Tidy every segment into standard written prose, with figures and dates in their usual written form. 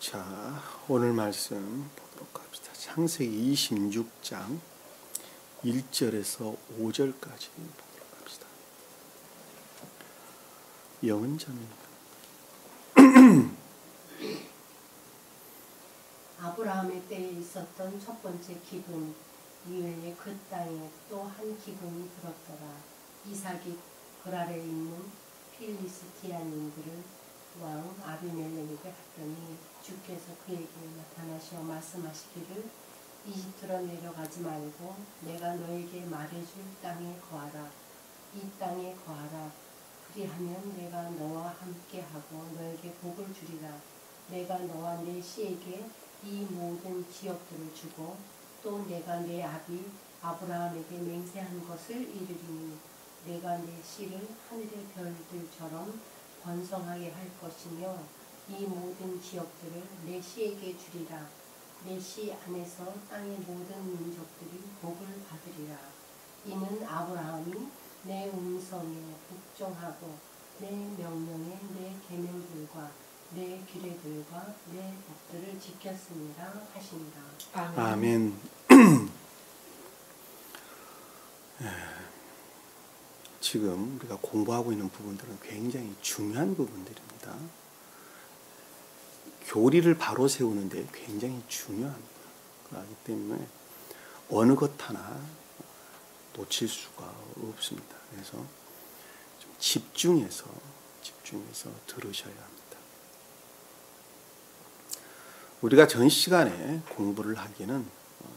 자, 오늘 말씀 보도록 합시다. 창세기 26장 1절에서 5절까지 보도록 합시다. 영은점입니다. 아브라함의 때에 있었던 첫 번째 기근 이외에 그 땅에 또 한 기근이 들었더라. 이삭이 그랄에 있는 필리스티아인들을 왕 아비멜렉에게 갔더니 주께서 그에게 나타나시어 말씀하시기를 이집트로 내려가지 말고 내가 너에게 말해줄 땅에 거하라. 이 땅에 거하라. 그리하면 내가 너와 함께하고 너에게 복을 주리라. 내가 너와 내 씨에게 이 모든 지역들을 주고 또 내가 내 아비 아브라함에게 맹세한 것을 이루리니 내가 내 씨를 하늘의 별들처럼 번성하게 할 것이며 이 모든 지역들을 내 씨에게 주리라. 내 씨 안에서 땅의 모든 민족들이 복을 받으리라. 이는 아브라함이 내 음성에 복종하고 내 명령에 내 계명들과 내 규례들과 내 법들을 지켰습니다 하시니라. 아멘. 지금 우리가 공부하고 있는 부분들은 굉장히 중요한 부분들입니다. 교리를 바로 세우는데 굉장히 중요합니다. 그렇기 때문에 어느 것 하나 놓칠 수가 없습니다. 그래서 좀 집중해서 들으셔야 합니다. 우리가 전 시간에 공부를 하기는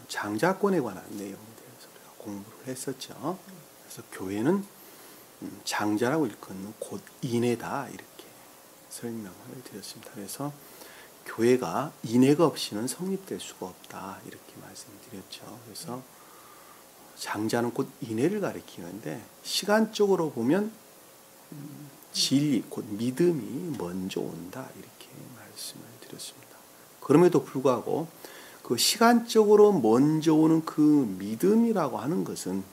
장자권에 관한 내용에 대해서 우리가 공부를 했었죠. 그래서 교회는 장자라고 일컫는 곧 인애다 이렇게 설명을 드렸습니다. 그래서 교회가 인애가 없이는 성립될 수가 없다 이렇게 말씀드렸죠. 그래서 장자는 곧 인애를 가리키는데 시간적으로 보면 진리 곧 믿음이 먼저 온다 이렇게 말씀을 드렸습니다. 그럼에도 불구하고 그 시간적으로 먼저 오는 그 믿음이라고 하는 것은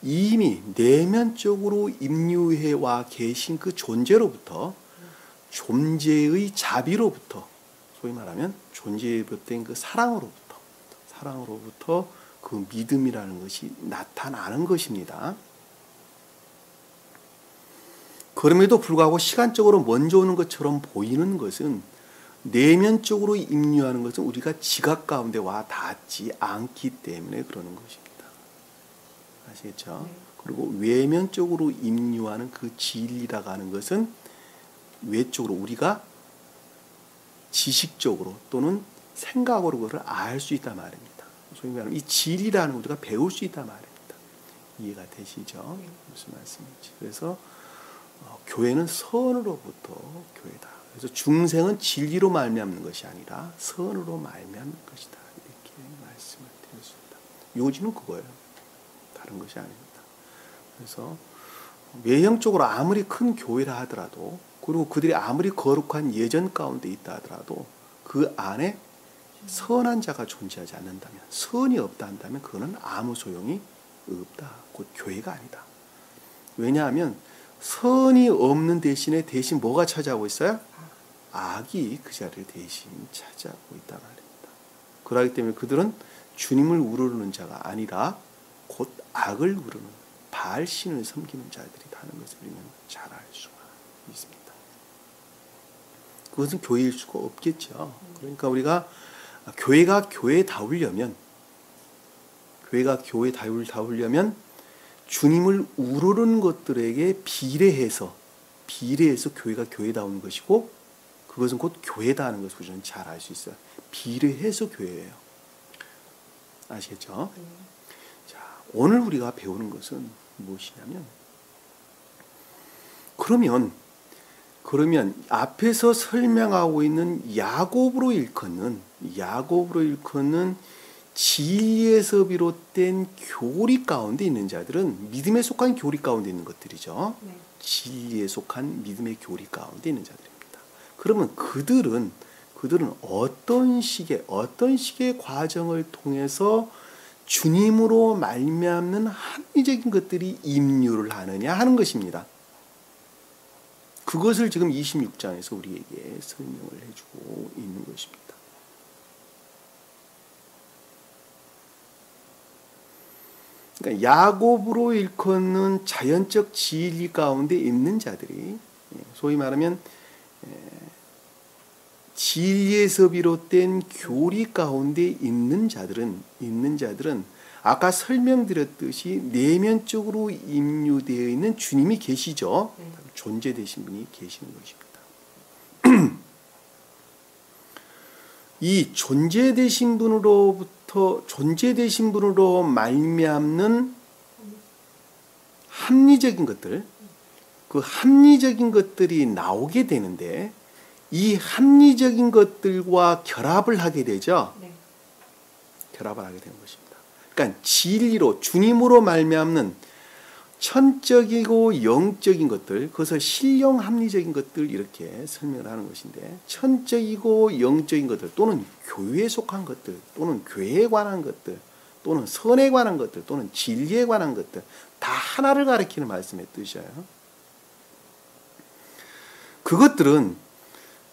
이미 내면적으로 임유해 와 계신 그 존재로부터 존재의 자비로부터 소위 말하면 존재에 비롯된 그 사랑으로부터 그 믿음이라는 것이 나타나는 것입니다. 그럼에도 불구하고 시간적으로 먼저 오는 것처럼 보이는 것은 내면적으로 임유하는 것은 우리가 지각 가운데 와 닿지 않기 때문에 그러는 것입니다. 아시겠죠? 그리고 외면적으로 임유하는 그 진리라고 하는 것은 외적으로 우리가 지식적으로 또는 생각으로 그것을 알 수 있단 말입니다. 소위 말하면 이 진리라는 우리가 배울 수 있단 말입니다. 이해가 되시죠? 무슨 말씀인지. 그래서 교회는 선으로부터 교회다. 그래서 중생은 진리로 말미암는 것이 아니라 선으로 말미암는 것이다. 이렇게 말씀을 드렸습니다. 요지는 그거예요. 다른 것이 아닙니다. 그래서 외형적으로 아무리 큰 교회라 하더라도 그리고 그들이 아무리 거룩한 예전 가운데 있다 하더라도 그 안에 선한 자가 존재하지 않는다면 선이 없다 한다면 그거는 아무 소용이 없다. 곧 교회가 아니다. 왜냐하면 선이 없는 대신 뭐가 차지하고 있어요? 악이 그 자리를 대신 차지하고 있단 말입니다. 그렇기 때문에 그들은 주님을 우러르는 자가 아니라 곧 악을 우러르는 바알신을 섬기는 자들이라는 것을 우리는 잘 알 수가 있습니다. 그것은 교회일 수가 없겠죠. 그러니까 우리가 교회가 교회다우려면 주님을 우러르는 것들에게 비례해서 교회가 교회다운 것이고 그것은 곧 교회다 하는 것을 우리는 잘 알 수 있어요. 비례해서 교회예요. 아시겠죠? 자, 오늘 우리가 배우는 것은 무엇이냐면 그러면 앞에서 설명하고 있는 야곱으로 일컫는 진리에서 비롯된 교리 가운데 있는 자들은 믿음에 속한 교리 가운데 있는 것들이죠. 네. 진리에 속한 믿음의 교리 가운데 있는 자들입니다. 그러면 그들은 어떤 식의 과정을 통해서 주님으로 말미암는 합리적인 것들이 임유를 하느냐 하는 것입니다. 그것을 지금 26장에서 우리에게 설명을 해주고 있는 것입니다. 그러니까 야곱으로 일컫는 자연적 진리 가운데 있는 자들이, 소위 말하면 진리에서 비롯된 교리 가운데 있는 자들은 아까 설명드렸듯이 내면적으로 임유되어 있는 주님이 계시죠. 존재되신 분이 계시는 것입니다. 이 존재되신 분으로 말미암는 합리적인 것들, 그 합리적인 것들이 나오게 되는데 이 합리적인 것들과 결합을 하게 되죠. 결합을 하게 되는 것입니다. 그러니까 진리로, 주님으로 말미암는 천적이고 영적인 것들, 그것을 신령 합리적인 것들 이렇게 설명을 하는 것인데, 천적이고 영적인 것들 또는 교회에 속한 것들 또는 교회에 관한 것들 또는 선에 관한 것들 또는 진리에 관한 것들 다 하나를 가리키는 말씀의 뜻이에요.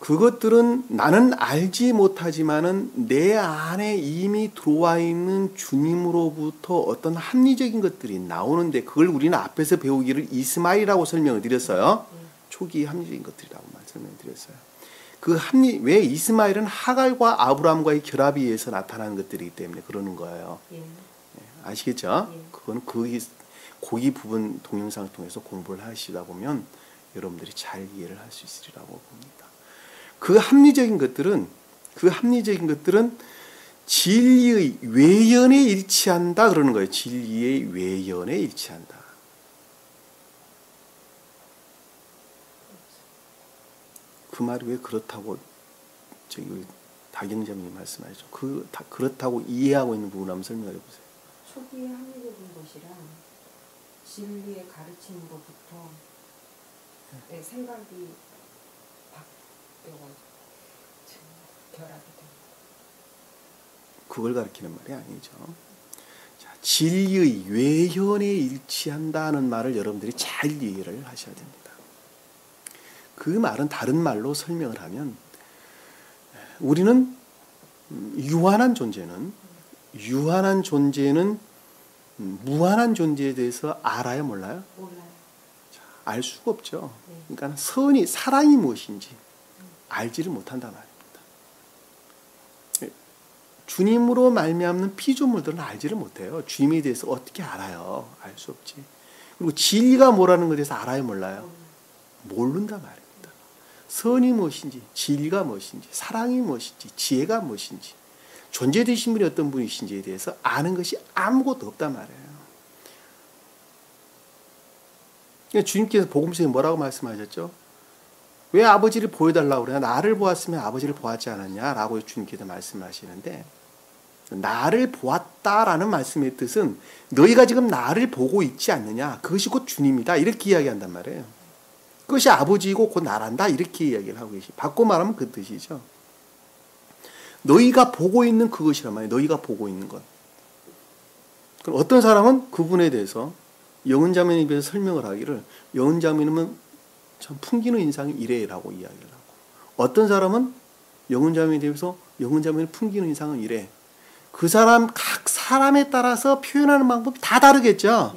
그것들은 나는 알지 못하지만은 내 안에 이미 들어와 있는 주님으로부터 어떤 합리적인 것들이 나오는데, 그걸 우리는 앞에서 배우기를 이스마엘이라고 설명을 드렸어요. 초기 합리적인 것들이라고 설명을 드렸어요. 왜 이스마엘은 하갈과 아브라함과의 결합에 의해서 나타나는 것들이기 때문에 그러는 거예요. 아시겠죠? 그건 거기 부분 동영상을 통해서 공부를 하시다 보면 여러분들이 잘 이해를 할 수 있으리라고 봅니다. 그 합리적인 것들은 진리의 외연에 일치한다 그러는 거예요. 진리의 외연에 일치한다. 그 말이 왜 그렇다고 다경자님이 말씀하셨죠. 그렇다고 이해하고 있는 부분 한번 설명해 보세요. 초기의 합리적인 것이란 진리의 가르침으로부터 내 생각이 결합이 됩니다. 그걸 가리키는 말이 아니죠. 자, 진리의 외연에 일치한다는 말을 여러분들이 잘 이해를 하셔야 됩니다. 그 말은 다른 말로 설명을 하면, 우리는 유한한 존재는 무한한 존재에 대해서 알아요, 몰라요? 몰라요. 알 수가 없죠. 그러니까 사랑이 무엇인지 알지를 못한단 말입니다. 주님으로 말미암는 피조물들은 알지를 못해요. 주님에 대해서 어떻게 알아요? 알 수 없지. 그리고 진리가 뭐라는 것에 대해서 알아요, 몰라요? 모른단 말입니다. 선이 무엇인지, 진리가 무엇인지, 사랑이 무엇인지, 지혜가 무엇인지, 존재되신 분이 어떤 분이신지에 대해서 아는 것이 아무것도 없단 말이에요. 주님께서 복음서에 뭐라고 말씀하셨죠? 왜 아버지를 보여달라고 그래요? 나를 보았으면 아버지를 보았지 않았냐라고 주님께서 말씀하시는데, 나를 보았다라는 말씀의 뜻은 너희가 지금 나를 보고 있지 않느냐, 그것이 곧 주님이다 이렇게 이야기한단 말이에요. 그것이 아버지이고 곧 나란다 이렇게 이야기를 하고 계시. 바꿔 말하면 그 뜻이죠. 너희가 보고 있는 그것이란 말이에요. 너희가 보고 있는 것. 그럼 어떤 사람은 그분에 대해서 영은자매에 대해서 설명을 하기를, 영은자매는 참 풍기는 인상이 이래라고 이야기를 하고, 어떤 사람은 영은자매에 대해서 영은자매는 풍기는 인상은 이래. 각 사람에 따라서 표현하는 방법이 다 다르겠죠.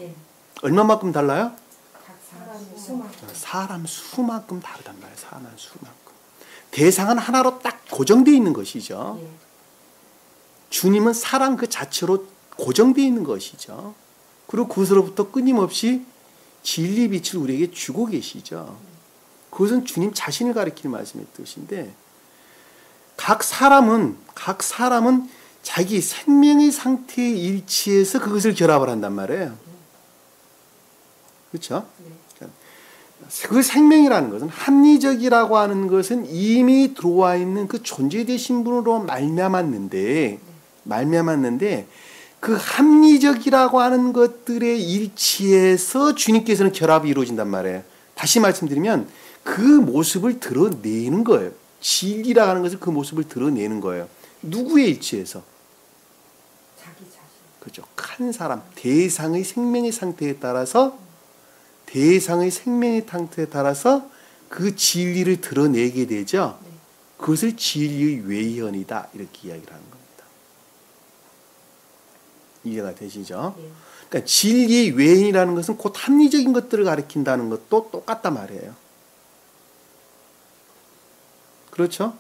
얼마만큼 달라요? 각 사람의 수만큼. 사람 수만큼 다르단 말이에요. 사람 수만큼. 대상은 하나로 딱 고정되어 있는 것이죠. 주님은 사랑 그 자체로 고정되어 있는 것이죠. 그리고 그것으로부터 끊임없이 진리 빛을 우리에게 주고 계시죠. 그것은 주님 자신을 가리키는 말씀의 뜻인데, 각 사람은 자기 생명의 상태에 일치해서 그것을 결합을 한단 말이에요. 그렇죠? 그 생명이라는 것은, 합리적이라고 하는 것은 이미 들어와 있는 그 존재되신 분으로 말미암았는데 그 합리적이라고 하는 것들에 일치해서 주님께서는 결합이 이루어진단 말이에요. 다시 말씀드리면 그 모습을 드러내는 거예요. 진리라고 하는 것을 그 모습을 드러내는 거예요. 누구에 일치해서? 자기 자신. 그렇죠. 한 사람, 대상의 생명의 상태에 따라서 그 진리를 드러내게 되죠. 네. 그것을 진리의 외현이다 이렇게 이야기를 하는 겁니다. 이해가 되시죠? 네. 그러니까 진리의 외현이라는 것은 곧 합리적인 것들을 가리킨다는 것도 똑같단 말이에요. 그렇죠?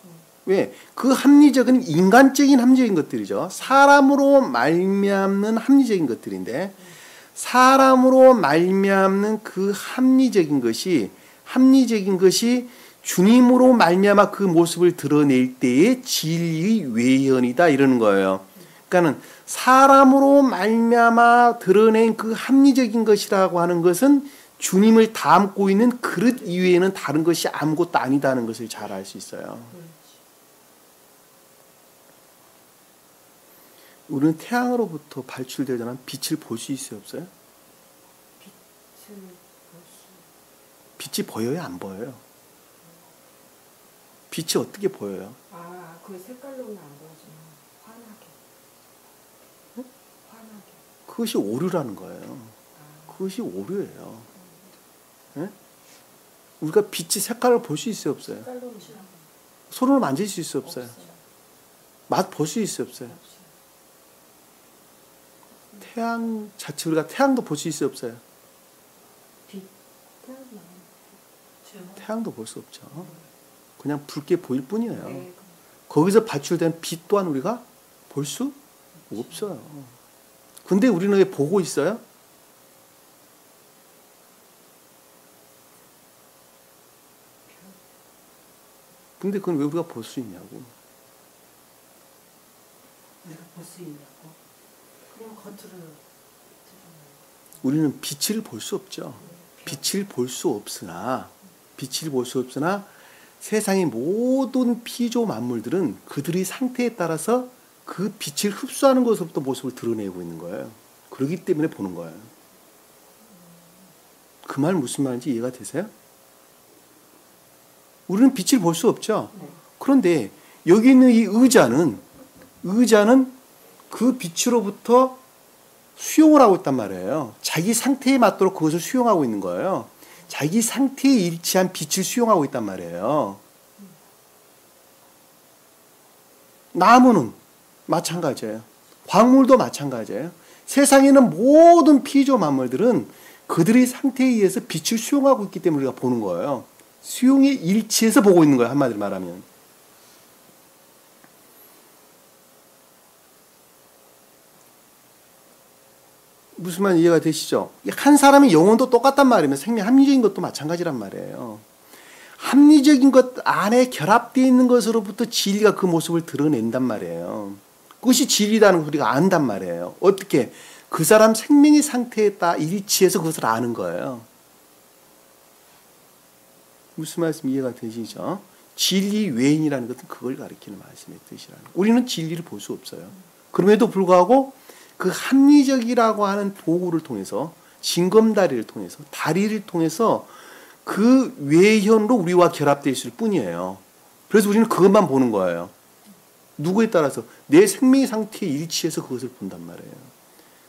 왜? 그 합리적은 인간적인 합리적인 것들이죠. 사람으로 말미암는 합리적인 것들인데 사람으로 말미암는 그 합리적인 것이 주님으로 말미암아 그 모습을 드러낼 때의 진리의 외현이다 이러는 거예요. 그러니까는 사람으로 말미암아 드러낸 그 합리적인 것이라고 하는 것은 주님을 담고 있는 그릇 이외에는 다른 것이 아무것도 아니다는 것을 잘 알 수 있어요. 우리는 태양으로부터 발출되는 빛을 볼 수 있어요, 없어요? 빛을 볼 수. 빛이 보여요, 안 보여요? 빛이 어떻게 보여요? 아, 그 색깔로는 안 보여지만 환하게. 응? 환하게. 그것이 오류라는 거예요. 아, 그것이 오류예요. 예? 우리가 빛의 색깔을 볼 수 있어요, 없어요? 색깔로는 손으로 만질 수 있어요, 없어요? 없어요. 맛 볼 수 있어요, 없어요? 없어요. 태양 자체 우리가 태양도 볼 수 있어요, 없어요? 빛. 태양도 볼 수 없죠. 그냥 붉게 보일 뿐이에요. 네. 거기서 발출된 빛 또한 우리가 볼 수 없어요. 근데 우리는 왜 보고 있어요? 근데 그건 왜 우리가 볼 수 있냐고. 내가 볼 수 있냐고. 그냥 겉으로 드러나요. 우리는 빛을 볼 수 없죠. 빛을 볼 수 없으나 세상의 모든 피조 만물들은 그들의 상태에 따라서 그 빛을 흡수하는 것으로부터 모습을 드러내고 있는 거예요. 그렇기 때문에 보는 거예요. 그 말 무슨 말인지 이해가 되세요? 우리는 빛을 볼 수 없죠. 그런데 여기 있는 이 의자는 그 빛으로부터 수용을 하고 있단 말이에요. 자기 상태에 맞도록 그것을 수용하고 있는 거예요. 자기 상태에 일치한 빛을 수용하고 있단 말이에요. 나무는 마찬가지예요. 광물도 마찬가지예요. 세상에는 모든 피조 만물들은 그들의 상태에 의해서 빛을 수용하고 있기 때문에 우리가 보는 거예요. 수용에 일치해서 보고 있는 거예요. 한마디로 말하면. 무슨 말 이해가 되시죠? 한 사람의 영혼도 똑같단 말이면 생명 합리적인 것도 마찬가지란 말이에요. 합리적인 것 안에 결합되어 있는 것으로부터 진리가 그 모습을 드러낸단 말이에요. 그것이 진리라는 걸 우리가 안단 말이에요. 어떻게? 그 사람 생명의 상태에 따라 일치해서 그것을 아는 거예요. 무슨 말씀 이해가 되시죠? 진리 외인이라는 것은 그걸 가리키는 말씀의 뜻이라는 거예요. 우리는 진리를 볼 수 없어요. 그럼에도 불구하고 그 합리적이라고 하는 도구를 통해서 징검다리를 통해서 다리를 통해서 그 외현으로 우리와 결합되어 있을 뿐이에요. 그래서 우리는 그것만 보는 거예요. 누구에 따라서 내 생명의 상태에 일치해서 그것을 본단 말이에요.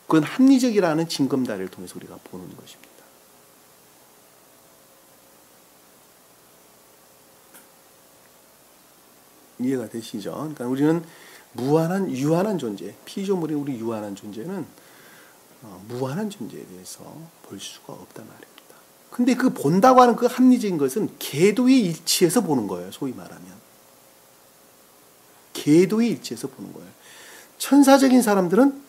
그건 합리적이라는 징검다리를 통해서 우리가 보는 것입니다. 이해가 되시죠? 그러니까 우리는 무한한 유한한 존재, 피조물이 우리 유한한 존재는 무한한 존재에 대해서 볼 수가 없단 말입니다. 근데 그 본다고 하는 그 합리적인 것은 궤도에 일치해서 보는 거예요. 소위 말하면. 궤도에 일치해서 보는 거예요. 천적인 사람들은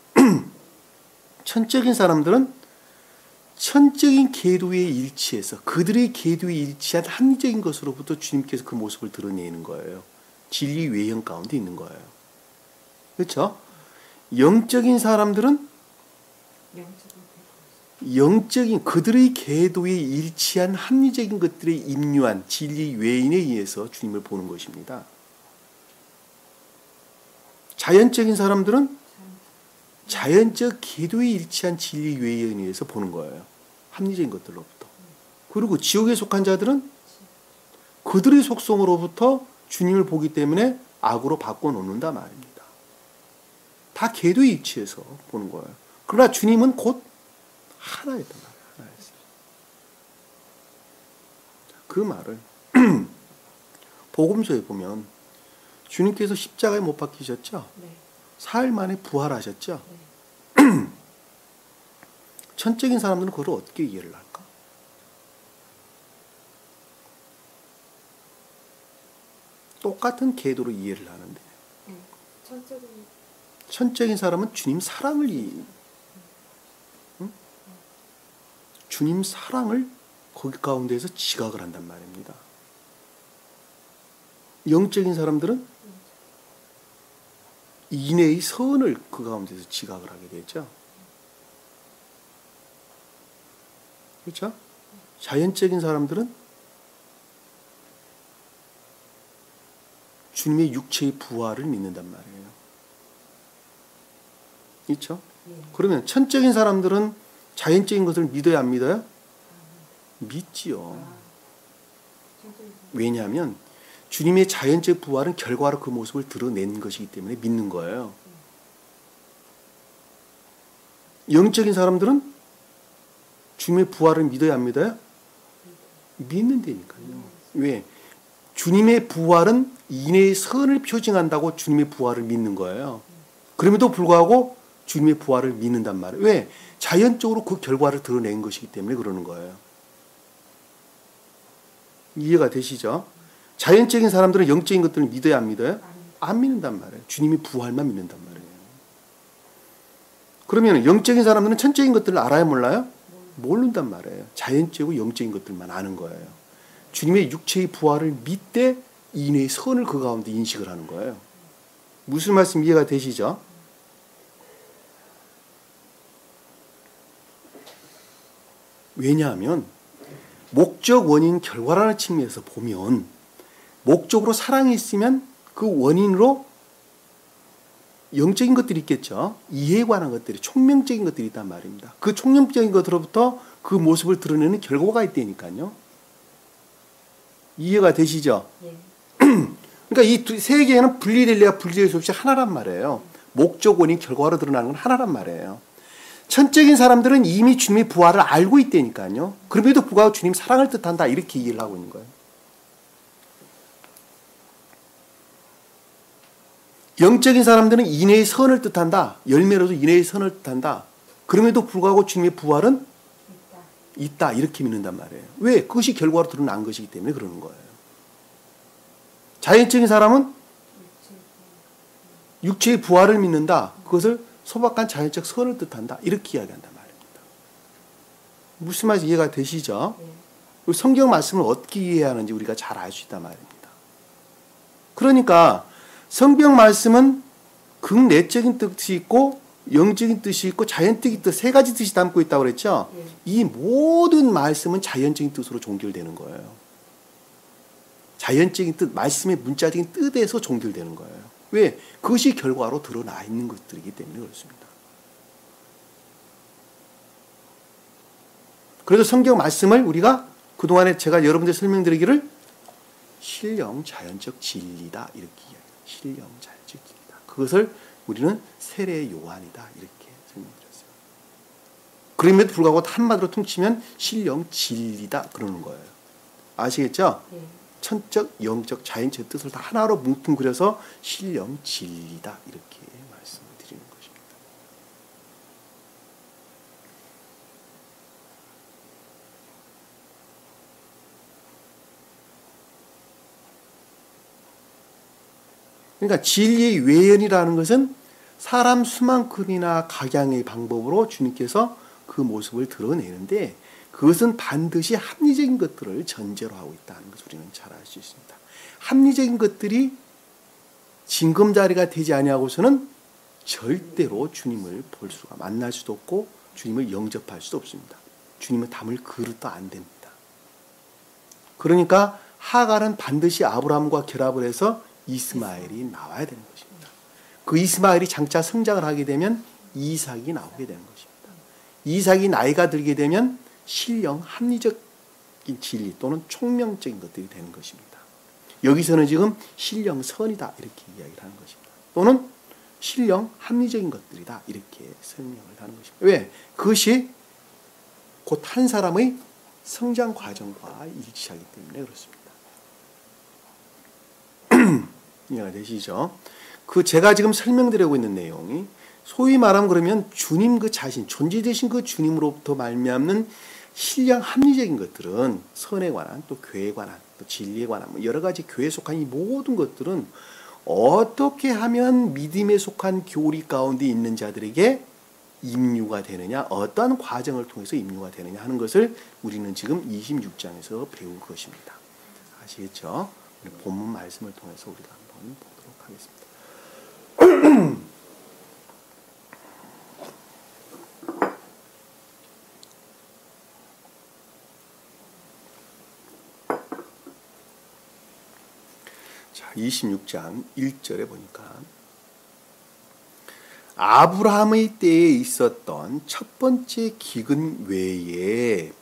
천적인 궤도에 일치해서 그들의 궤도에 일치한 합리적인 것으로부터 주님께서 그 모습을 드러내는 거예요. 진리 외형 가운데 있는 거예요. 그렇죠? 영적인 사람들은 영적인 그들의 궤도에 일치한 합리적인 것들에 임류한 진리 외인에 의해서 주님을 보는 것입니다. 자연적인 사람들은 자연적 궤도에 일치한 진리 외인에 의해서 보는 거예요. 합리적인 것들로부터. 그리고 지옥에 속한 자들은 그들의 속성으로부터 주님을 보기 때문에 악으로 바꿔놓는다 말입니다. 다 궤도에 일치해서 보는 거예요. 그러나 주님은 곧 하나였단 말이에요. 하나였어요. 그 말을 복음서에 보면 주님께서 십자가에 못 박히셨죠? 네. 사흘 만에 부활하셨죠? 네. 천적인 사람들은 그걸 어떻게 이해를 할까? 똑같은 궤도로 이해를 하는데 천적인 천적인 사람은 주님 사랑을 주님 사랑을 거기 가운데에서 지각을 한단 말입니다. 영적인 사람들은 인애의 선을 그 가운데서 지각을 하게 되죠. 그렇죠? 자연적인 사람들은 주님의 육체의 부활을 믿는단 말이에요. 그렇죠? 그러면 천적인 사람들은 자연적인 것을 믿어야 안 믿어요? 믿지요. 왜냐하면 주님의 자연적 부활은 결과로 그 모습을 드러낸 것이기 때문에 믿는 거예요. 영적인 사람들은 주님의 부활을 믿어야 안 믿어요? 믿는다니까요. 왜? 주님의 부활은 인애의 선을 표징한다고 주님의 부활을 믿는 거예요. 그럼에도 불구하고 주님의 부활을 믿는단 말이에요. 왜? 자연적으로 그 결과를 드러낸 것이기 때문에 그러는 거예요. 이해가 되시죠? 자연적인 사람들은 영적인 것들을 믿어야 안 믿어요? 안 믿는단 말이에요. 주님의 부활만 믿는단 말이에요. 그러면 영적인 사람들은 천적인 것들을 알아요, 몰라요? 모른단 말이에요. 자연적이고 영적인 것들만 아는 거예요. 주님의 육체의 부활을 믿되 인의 선을 그 가운데 인식을 하는 거예요. 무슨 말씀 이해가 되시죠? 왜냐하면 목적, 원인, 결과라는 측면에서 보면 목적으로 사랑이 있으면 그 원인으로 영적인 것들이 있겠죠. 이해에 관한 것들이 총명적인 것들이 있단 말입니다. 그 총명적인 것으로부터 그 모습을 드러내는 결과가 있다니까요. 이해가 되시죠? 네. 그러니까 이 세 개는 분리될래야 분리될 수 없이 하나란 말이에요. 목적, 원인, 결과로 드러나는 건 하나란 말이에요. 천적인 사람들은 이미 주님의 부활을 알고 있다니까요. 그럼에도 불구하고 주님 사랑을 뜻한다 이렇게 이해를 하고 있는 거예요. 영적인 사람들은 인애의 선을 뜻한다. 열매로도 인애의 선을 뜻한다. 그럼에도 불구하고 주님의 부활은 있다. 이렇게 믿는단 말이에요. 왜? 그것이 결과로 드러난 것이기 때문에 그러는 거예요. 자연적인 사람은 육체의 부활을 믿는다. 그것을 소박한 자연적 선을 뜻한다. 이렇게 이야기한단 말입니다. 무슨 말인지 이해가 되시죠? 성경 말씀을 어떻게 이해해야 하는지 우리가 잘 알 수 있단 말입니다. 그러니까 성경 말씀은 극내적인 뜻이 있고 영적인 뜻이 있고 자연적인 뜻 세 가지 뜻이 담고 있다고 그랬죠? 이 모든 말씀은 자연적인 뜻으로 종결되는 거예요. 자연적인 뜻, 말씀의 문자적인 뜻에서 종결되는 거예요. 왜? 그것이 결과로 드러나 있는 것들이기 때문에 그렇습니다. 그래서 성경 말씀을 우리가 그동안에 제가 여러분들 설명드리기를 신령 자연적 진리다 이렇게 이야기해요. 신령 자연적 진리다. 그것을 우리는 세례 요한이다 이렇게 설명드렸어요. 그럼에도 불구하고 한마디로 퉁치면 신령 진리다 그러는 거예요. 아시겠죠? 네. 천적, 영적, 자연적 뜻을 다 하나로 뭉뚱그려서 신령 진리다 이렇게 말씀을 드리는 것입니다. 그러니까 진리의 외연이라는 것은 사람 수만큼이나 각양의 방법으로 주님께서 그 모습을 드러내는데 그것은 반드시 합리적인 것들을 전제로 하고 있다는 것을 우리는 잘 알 수 있습니다. 합리적인 것들이 징검다리가 되지 아니하고서는 절대로 주님을 볼 수가 만날 수도 없고 주님을 영접할 수도 없습니다. 주님을 담을 그릇도 안 됩니다. 그러니까 하갈은 반드시 아브라함과 결합을 해서 이스마엘이 나와야 되는 것입니다. 그 이스마엘이 장차 성장을 하게 되면 이삭이 나오게 되는 것입니다. 이삭이 나이가 들게 되면 신령 합리적인 진리 또는 총명적인 것들이 되는 것입니다. 여기서는 지금 신령 선이다 이렇게 이야기를 하는 것입니다. 또는 신령 합리적인 것들이다 이렇게 설명을 하는 것입니다. 왜? 그것이 곧 한 사람의 성장 과정과 일치하기 때문에 그렇습니다. 이해가 되시죠? 그 제가 지금 설명드리고 있는 내용이 소위 말하면 그러면 주님 그 자신, 존재되신 그 주님으로부터 말미암는 신령 합리적인 것들은 선에 관한, 또 교회에 관한, 또 진리에 관한 뭐 여러 가지 교회에 속한 이 모든 것들은 어떻게 하면 믿음에 속한 교리 가운데 있는 자들에게 임류가 되느냐, 어떠한 과정을 통해서 임류가 되느냐 하는 것을 우리는 지금 26장에서 배울 것입니다. 아시겠죠? 본문 말씀을 통해서 우리가 한번 보도록 하겠습니다. 자, 26장 1절에 보니까 아브라함의 때에 있었던 첫 번째 기근 외에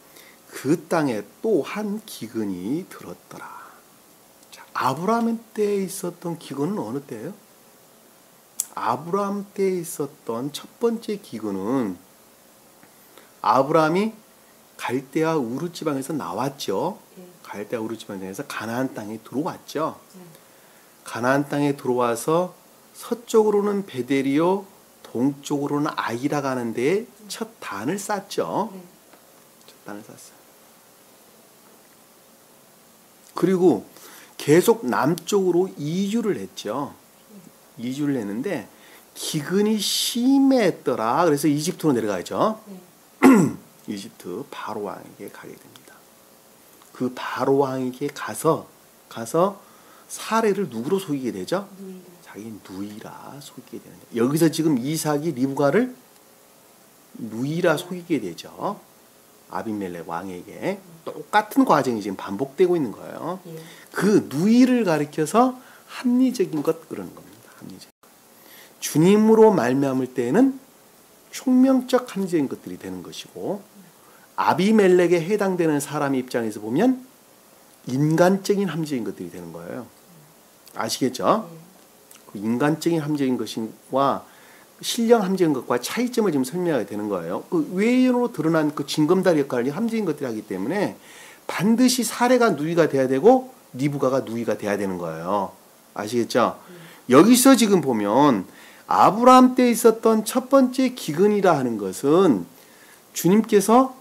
그 땅에 또 한 기근이 들었더라. 자, 아브라함 때에 있었던 기근은 어느 때예요? 아브라함 때에 있었던 첫 번째 기근은 아브라함이 갈대아 우르 지방에서 나왔죠. 갈대아 우르 지방에서 가나안 땅에 들어왔죠. 가나안 땅에 들어와서 서쪽으로는 베델이요, 동쪽으로는 아이라 가는 데에 첫 단을 쌓죠. 첫 단을 쌓았어요. 그리고 계속 남쪽으로 이주를 했죠. 이주를 했는데 기근이 심했더라. 그래서 이집트로 내려가죠. 이집트 바로 왕에게 가게 됩니다. 그 바로 왕에게 가서 사례를 누구로 속이게 되죠? 자기 누이라 속이게 되는데, 여기서 지금 이삭이 리브가를 누이라 속이게 되죠. 아비멜렉 왕에게 똑같은 과정이 지금 반복되고 있는 거예요. 그 누이를 가리켜서 합리적인 것 그러는 겁니다. 합리적. 주님으로 말미암을 때에는 총명적 합리적인 것들이 되는 것이고, 아비멜렉에 해당되는 사람 입장에서 보면 인간적인 합리적인 것들이 되는 거예요. 아시겠죠? 그 인간적인 합리적인 것과 신령 합리적인 것과 차이점을 지금 설명하게 되는 거예요. 그 외연으로 드러난 그 징검다리 역할을 합리적인 것들이 하기 때문에 반드시 사례가 누이가 돼야 되고 리브가가 누이가 돼야 되는 거예요. 아시겠죠? 여기서 지금 보면 아브라함 때 있었던 첫 번째 기근이라 하는 것은 주님께서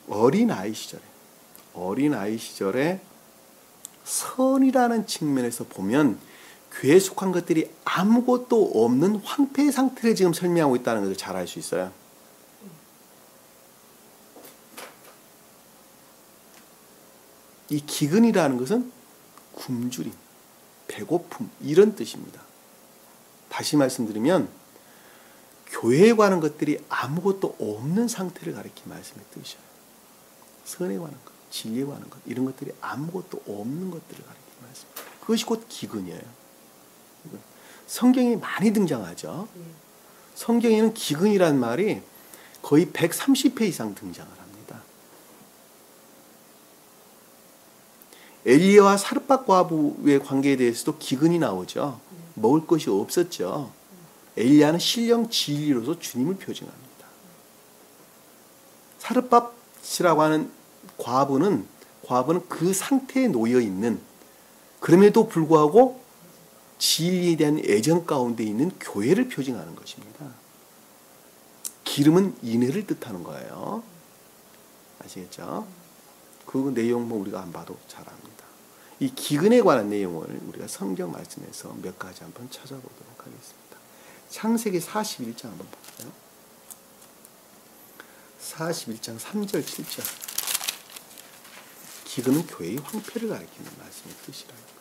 어린아이 시절에 선이라는 측면에서 보면 교회에 속한 것들이 아무것도 없는 황폐 상태를 지금 설명하고 있다는 것을 잘 알 수 있어요. 이 기근이라는 것은 굶주림, 배고픔 이런 뜻입니다. 다시 말씀드리면 교회에 관한 것들이 아무것도 없는 상태를 가리키는 말씀의 뜻이에요. 선에 관한 것, 진리에 관한 것 이런 것들이 아무것도 없는 것들을 가리키는 말씀입니다. 그것이 곧 기근이에요. 성경에 많이 등장하죠. 성경에는 기근이라는 말이 거의 130회 이상 등장을 합니다. 엘리야와 사르밧 과부의 관계에 대해서도 기근이 나오죠. 먹을 것이 없었죠. 엘리야는 신령 진리로서 주님을 표징합니다. 사르밧이라고 하는 과부는 그 상태에 놓여 있는, 그럼에도 불구하고 진리에 대한 애정 가운데 있는 교회를 표징하는 것입니다. 기름은 인애를 뜻하는 거예요. 아시겠죠? 그 내용 뭐 우리가 안 봐도 잘 압니다. 이 기근에 관한 내용을 우리가 성경 말씀에서 몇 가지 한번 찾아보도록 하겠습니다. 창세기 41장 한번 볼까요? 41장 3절 7절. 기근은 교회의 황폐를 가리키는 말씀의 뜻이라요.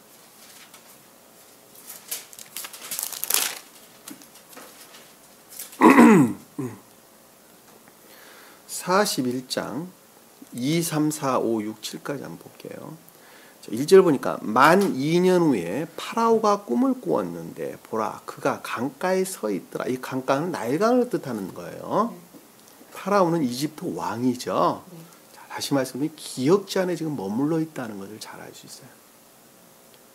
41장 2, 3, 4, 5, 6, 7까지 한번 볼게요. 1절 보니까 만 2년 후에 파라오가 꿈을 꾸었는데 보라 그가 강가에 서 있더라. 이 강가는 나일강을 뜻하는 거예요. 파라오는 이집트 왕이죠. 자, 다시 말씀드리면 기역지 안에 지금 머물러 있다는 것을 잘 알 수 있어요.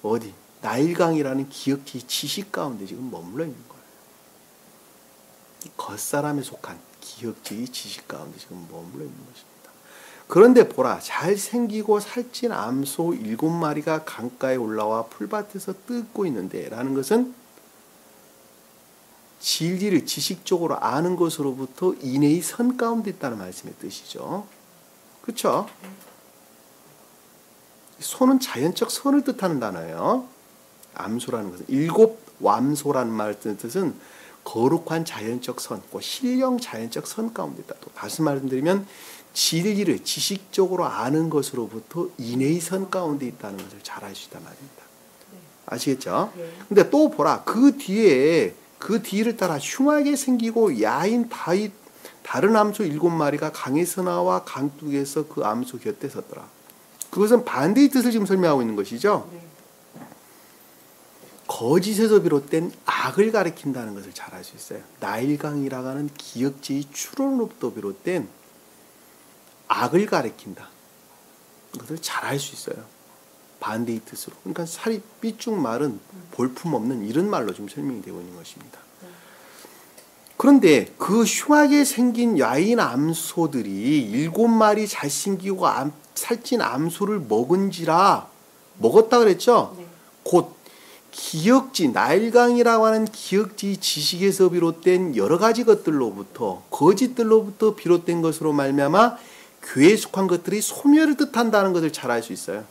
어디? 나일강이라는 기역지 지식 가운데 지금 머물러 있는 거예요. 겉사람에 속한 기역지의 지식 가운데 지금 머물러 있는 것입니다. 그런데 보라, 잘생기고 살찐 암소 7마리가 강가에 올라와 풀밭에서 뜯고 있는데 라는 것은 진리를 지식적으로 아는 것으로부터 인해의 선 가운데 있다는 말씀의 뜻이죠. 그렇죠? 소는 자연적 선을 뜻하는 단어예요. 암소라는 것은 일곱 완소라는 말의 뜻은 거룩한 자연적 선, 신령 자연적 선 가운데 있다. 또 다시 말씀드리면 진리를 지식적으로 아는 것으로부터 인해의 선 가운데 있다는 것을 잘 알 수 있단 말입니다. 아시겠죠? 근데 또 보라, 그 뒤를 따라 흉하게 생기고 야인 다른 암소 7마리가 강에서 나와 강둑에서 그 암소 곁에 섰더라. 그것은 반대의 뜻을 지금 설명하고 있는 것이죠. 거짓에서 비롯된 악을 가리킨다는 것을 잘 알 수 있어요. 나일강이라고 하는 기역지의 추론으로부터 비롯된 악을 가리킨다. 그것을 잘 알 수 있어요. 반대의 뜻으로. 그러니까 살이 삐쭉 마른 볼품없는 이런 말로 지금 설명이 되고 있는 것입니다. 그런데 그 흉하게 생긴 야인 암소들이 7마리 잘생기고 살찐 암소를 먹었다 그랬죠? 네. 곧 기역지, 나일강이라고 하는 기역지 지식에서 비롯된 여러 가지 것들로부터 거짓들로부터 비롯된 것으로 말미암아 교회에 속한 것들이 소멸을 뜻한다는 것을 잘 알 수 있어요.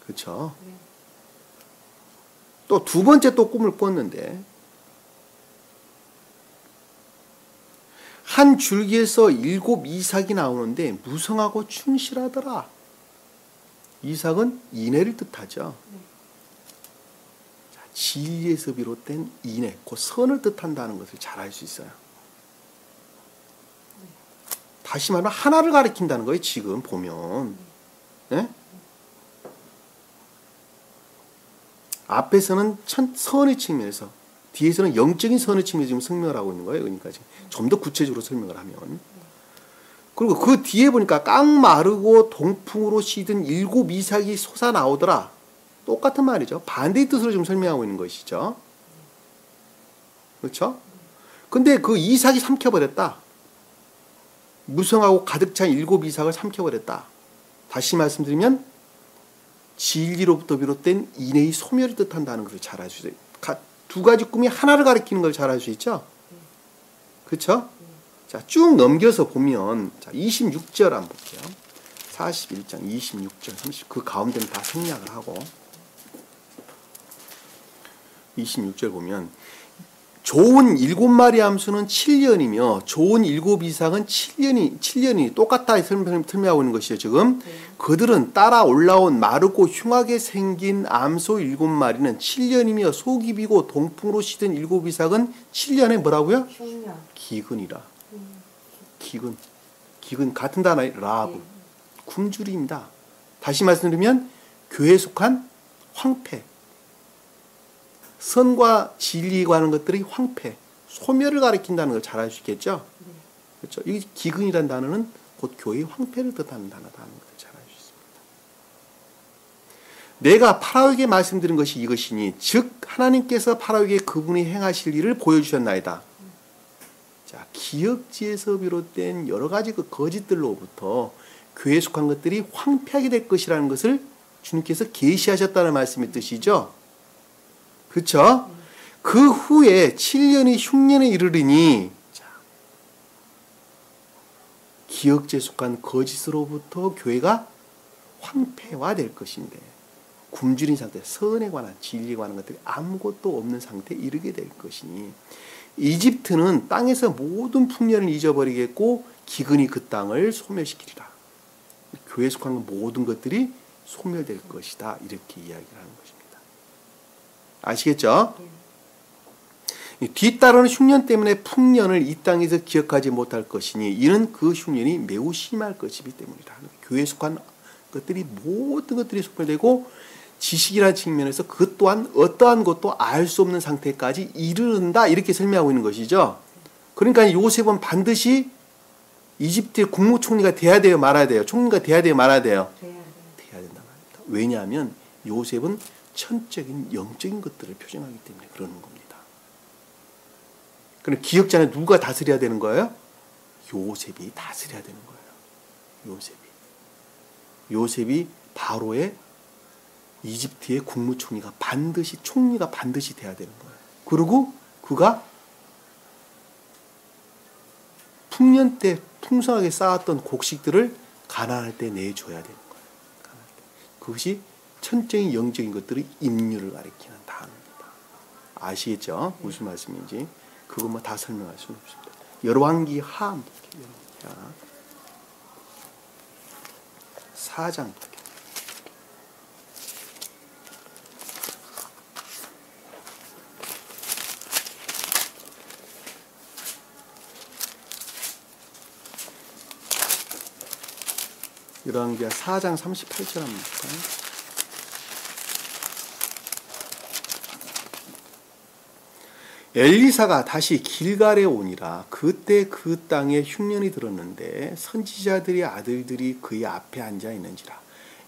그렇죠? 또 두 번째 또 꿈을 꿨는데 한 줄기에서 7 이삭이 나오는데 무성하고 충실하더라. 이삭은 인애를 뜻하죠. 자, 진리에서 비롯된 인애, 그 선을 뜻한다는 것을 잘 알 수 있어요. 다시 말하면 하나를 가리킨다는 거예요. 지금 보면. 네? 앞에서는 선의 측면에서, 뒤에서는 영적인 선의 측면에서 지금 설명을 하고 있는 거예요. 그러니까 좀 더 구체적으로 설명을 하면. 그리고 그 뒤에 보니까 깡 마르고 동풍으로 시든 7 이삭이 솟아나오더라. 똑같은 말이죠. 반대의 뜻으로 지금 설명하고 있는 것이죠. 그렇죠? 근데 그 이삭이 삼켜버렸다. 무성하고 가득 찬 7 이삭을 삼켜버렸다. 다시 말씀드리면 진리로부터 비롯된 인애의 소멸을 뜻한다는 것을 잘 알 수 있어요. 두 가지 꿈이 하나를 가리키는 걸 잘 알 수 있죠? 그렇죠? 자, 쭉 넘겨서 보면 자, 26절 한번 볼게요. 41장 26절 30, 그 가운데는 다 생략을 하고 26절 보면 좋은 7마리 암수는 7년이며 좋은 7 이상은 7년이 똑같다 설명하고 있는 것이죠. 지금 그들은 따라 올라온 마르고 흉하게 생긴 암소 7마리는 7년이며 속이 비고 동풍으로 시든 7 이상은 7년에 뭐라고요? 흉년. 기근이라. 기근 같은 단어의 라브. 굶주림이다. 다시 말씀드리면 교회에 속한 황폐. 선과 진리에 관한 것들이 황폐, 소멸을 가리킨다는 걸 잘 알 수 있겠죠? 그렇죠? 이 기근이라는 단어는 곧 교회의 황폐를 뜻하는 단어다는 것을 잘 알 수 있습니다. 내가 파라오에게 말씀드린 것이 이것이니 즉 하나님께서 파라오에게 그분이 행하실 일을 보여주셨나이다. 자, 기역지에서 비롯된 여러 가지 그 거짓들로부터 교회에 속한 것들이 황폐하게 될 것이라는 것을 주님께서 계시하셨다는 말씀의 뜻이죠. 그렇죠? 그 후에 7년이 흉년에 이르르니 기역지에 속한 거짓으로부터 교회가 황폐화될 것인데 굶주린 상태, 선에 관한 진리에 관한 것들이 아무것도 없는 상태에 이르게 될 것이니 이집트는 땅에서 모든 풍년을 잊어버리겠고 기근이 그 땅을 소멸시키리라. 교회에 속한 모든 것들이 소멸될 것이다. 이렇게 이야기를 하는 것입니다. 아시겠죠? 뒤따르는 흉년 때문에 풍년을 이 땅에서 기억하지 못할 것이니 이는 그 흉년이 매우 심할 것이기 때문이다. 교회에 속한 것들이 모든 것들이 소멸되고 지식이라는 측면에서 그 또한 어떠한 것도 알 수 없는 상태까지 이르른다. 이렇게 설명하고 있는 것이죠. 그러니까 요셉은 반드시 이집트의 국무총리가 돼야 돼요, 말아야 돼요? 총리가 돼야 돼요, 말아야 돼요? 돼야 된다 말입니다. 왜냐하면 요셉은 천적인 영적인 것들을 표정하기 때문에 그러는 겁니다. 그럼 기억지 안에 누가 다스려야 되는 거예요? 요셉이 다스려야 되는 거예요. 요셉이 바로의 이집트의 국무총리가 총리가 반드시 돼야 되는 거예요. 그리고 그가 풍년 때 풍성하게 쌓았던 곡식들을 가난할 때 내줘야 되는 거예요. 그것이 천적인 영적인 것들의 임무를 가리키는 단어입니다. 아시겠죠? 무슨 말씀인지. 그것만 다 설명할 수는 없습니다. 열왕기 하 4장 열왕기하 4장 38절 한번 볼까요? 엘리사가 다시 길갈에 오니라. 그때 그 땅에 흉년이 들었는데 선지자들의 아들들이 그의 앞에 앉아 있는지라.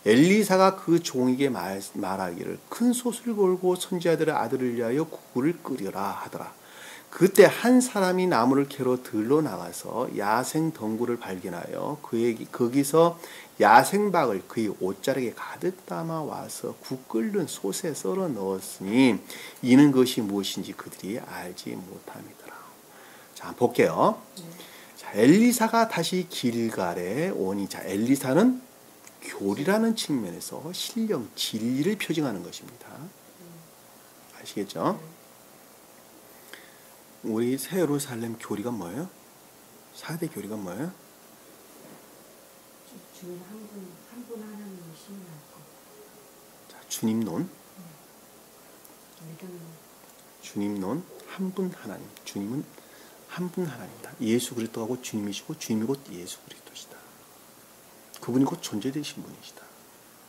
엘리사가 그 종에게 말하기를 큰 솥을 걸고 선지자들의 아들을 위하여 국을 끓여라 하더라. 그때 한 사람이 나무를 캐러 들러 나가서 야생 덩굴을 발견하여 거기서 야생박을 그의 옷자락에 가득 담아 와서 국 끓는 솥에 썰어 넣었으니 이는 것이 무엇인지 그들이 알지 못함이더라. 자, 볼게요. 자, 엘리사가 다시 길갈에 오니, 자, 엘리사는 교리라는 측면에서 신령 진리를 표징하는 것입니다. 아시겠죠? 우리 새 예루살렘 교리가 뭐예요? 4대 교리가 뭐예요? 주님 한 분 하나님을 신뢰하고. 자, 주님론. 믿음. 주님론 한 분 하나님. 주님은 한 분 하나님이다. 예수 그리스도하고 주님이시고 주님이 곧 예수 그리스도시다. 그분이 곧 존재되신 분이시다.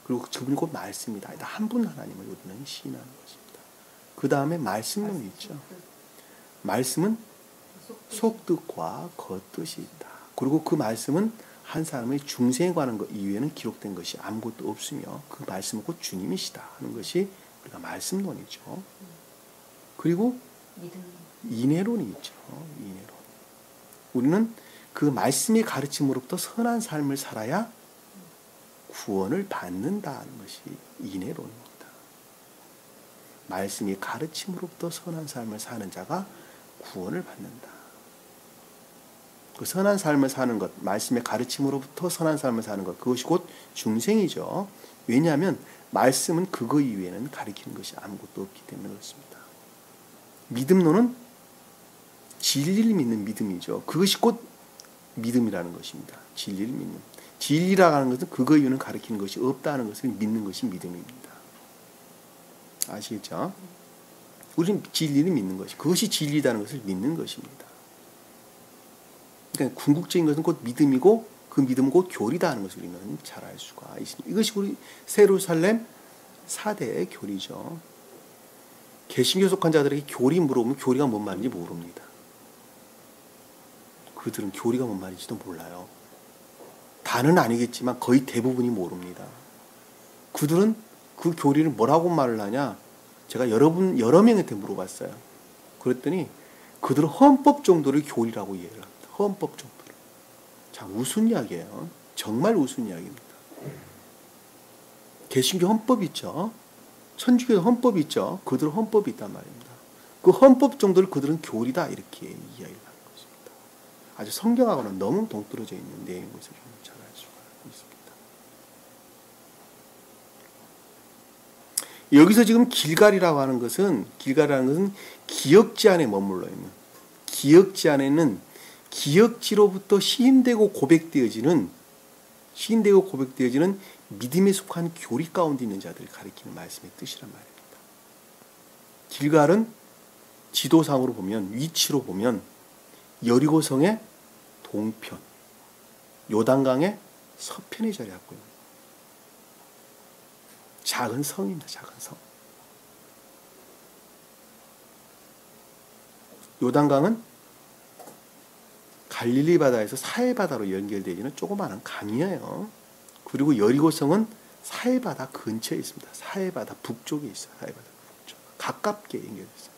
그리고 그분이 곧 말씀이다. 한 분 하나님을 우리는 시인하는 것입니다. 그 다음에 말씀론이 있죠. 말씀은 속뜻과 겉뜻이 있다. 그리고 그 말씀은 한 사람의 중생에 관한 것 이외에는 기록된 것이 아무것도 없으며 그 말씀은 곧 주님이시다 하는 것이 우리가 말씀론이죠. 그리고 인애론이 있죠. 인애론. 우리는 그 말씀의 가르침으로부터 선한 삶을 살아야 구원을 받는다는 것이 인애론입니다. 말씀의 가르침으로부터 선한 삶을 사는 자가 구원을 받는다. 그 선한 삶을 사는 것, 말씀의 가르침으로부터 선한 삶을 사는 것, 그것이 곧 중생이죠. 왜냐하면 말씀은 그거 이외에는 가르치는 것이 아무것도 없기 때문에 그렇습니다. 믿음론은 진리를 믿는 믿음이죠. 그것이 곧 믿음이라는 것입니다. 진리를 믿는. 진리라고 하는 것은 그거 이유는 가르치는 것이 없다는 것을 믿는 것이 믿음입니다. 아시겠죠? 우리는 진리를 믿는 것이, 그것이 진리라는 것을 믿는 것입니다. 그러니까 궁극적인 것은 곧 믿음이고 그 믿음은 곧 교리다 하는 것을 우리는 잘 알 수가 있습니다. 이것이 우리 새 예루살렘 4대의 교리죠. 개신교 속한 자들에게 교리 물어보면 교리가 뭔 말인지 모릅니다. 그들은 교리가 뭔 말인지도 몰라요. 다는 아니겠지만 거의 대부분이 모릅니다. 그들은 그 교리를 뭐라고 말을 하냐? 제가 여러 명한테 물어봤어요. 그랬더니 그들은 헌법 정도를 교리라고 이해를 합니다. 헌법 정도를. 자, 우스운 이야기예요. 정말 우스운 이야기입니다. 개신교 헌법이 있죠. 천주교 헌법이 있죠. 그들은 헌법이 있단 말입니다. 그 헌법 정도를 그들은 교리다 이렇게 이야기를 하는 것입니다. 아주 성경하고는 너무 동떨어져 있는 내용인 것을 잘 알 수가 있습니다. 여기서 지금 길갈이라고 하는 것은 기역지 안에 머물러 있는, 기역지 안에는 기역지로부터 시인되고 고백되어지는 믿음에 속한 교리 가운데 있는 자들을 가리키는 말씀의 뜻이란 말입니다. 길갈은 지도상으로 보면, 위치로 보면 여리고성의 동편, 요단강의 서편에 자리하고 있는 작은 성입니다. 작은 성. 요단강은 갈릴리 바다에서 사해 바다로 연결되어지는 조그마한 강이에요. 그리고 여리고성은 사해 바다 근처에 있습니다. 사해 바다 북쪽에 있어요. 사해 바다 북쪽. 가깝게 연결돼 있어요.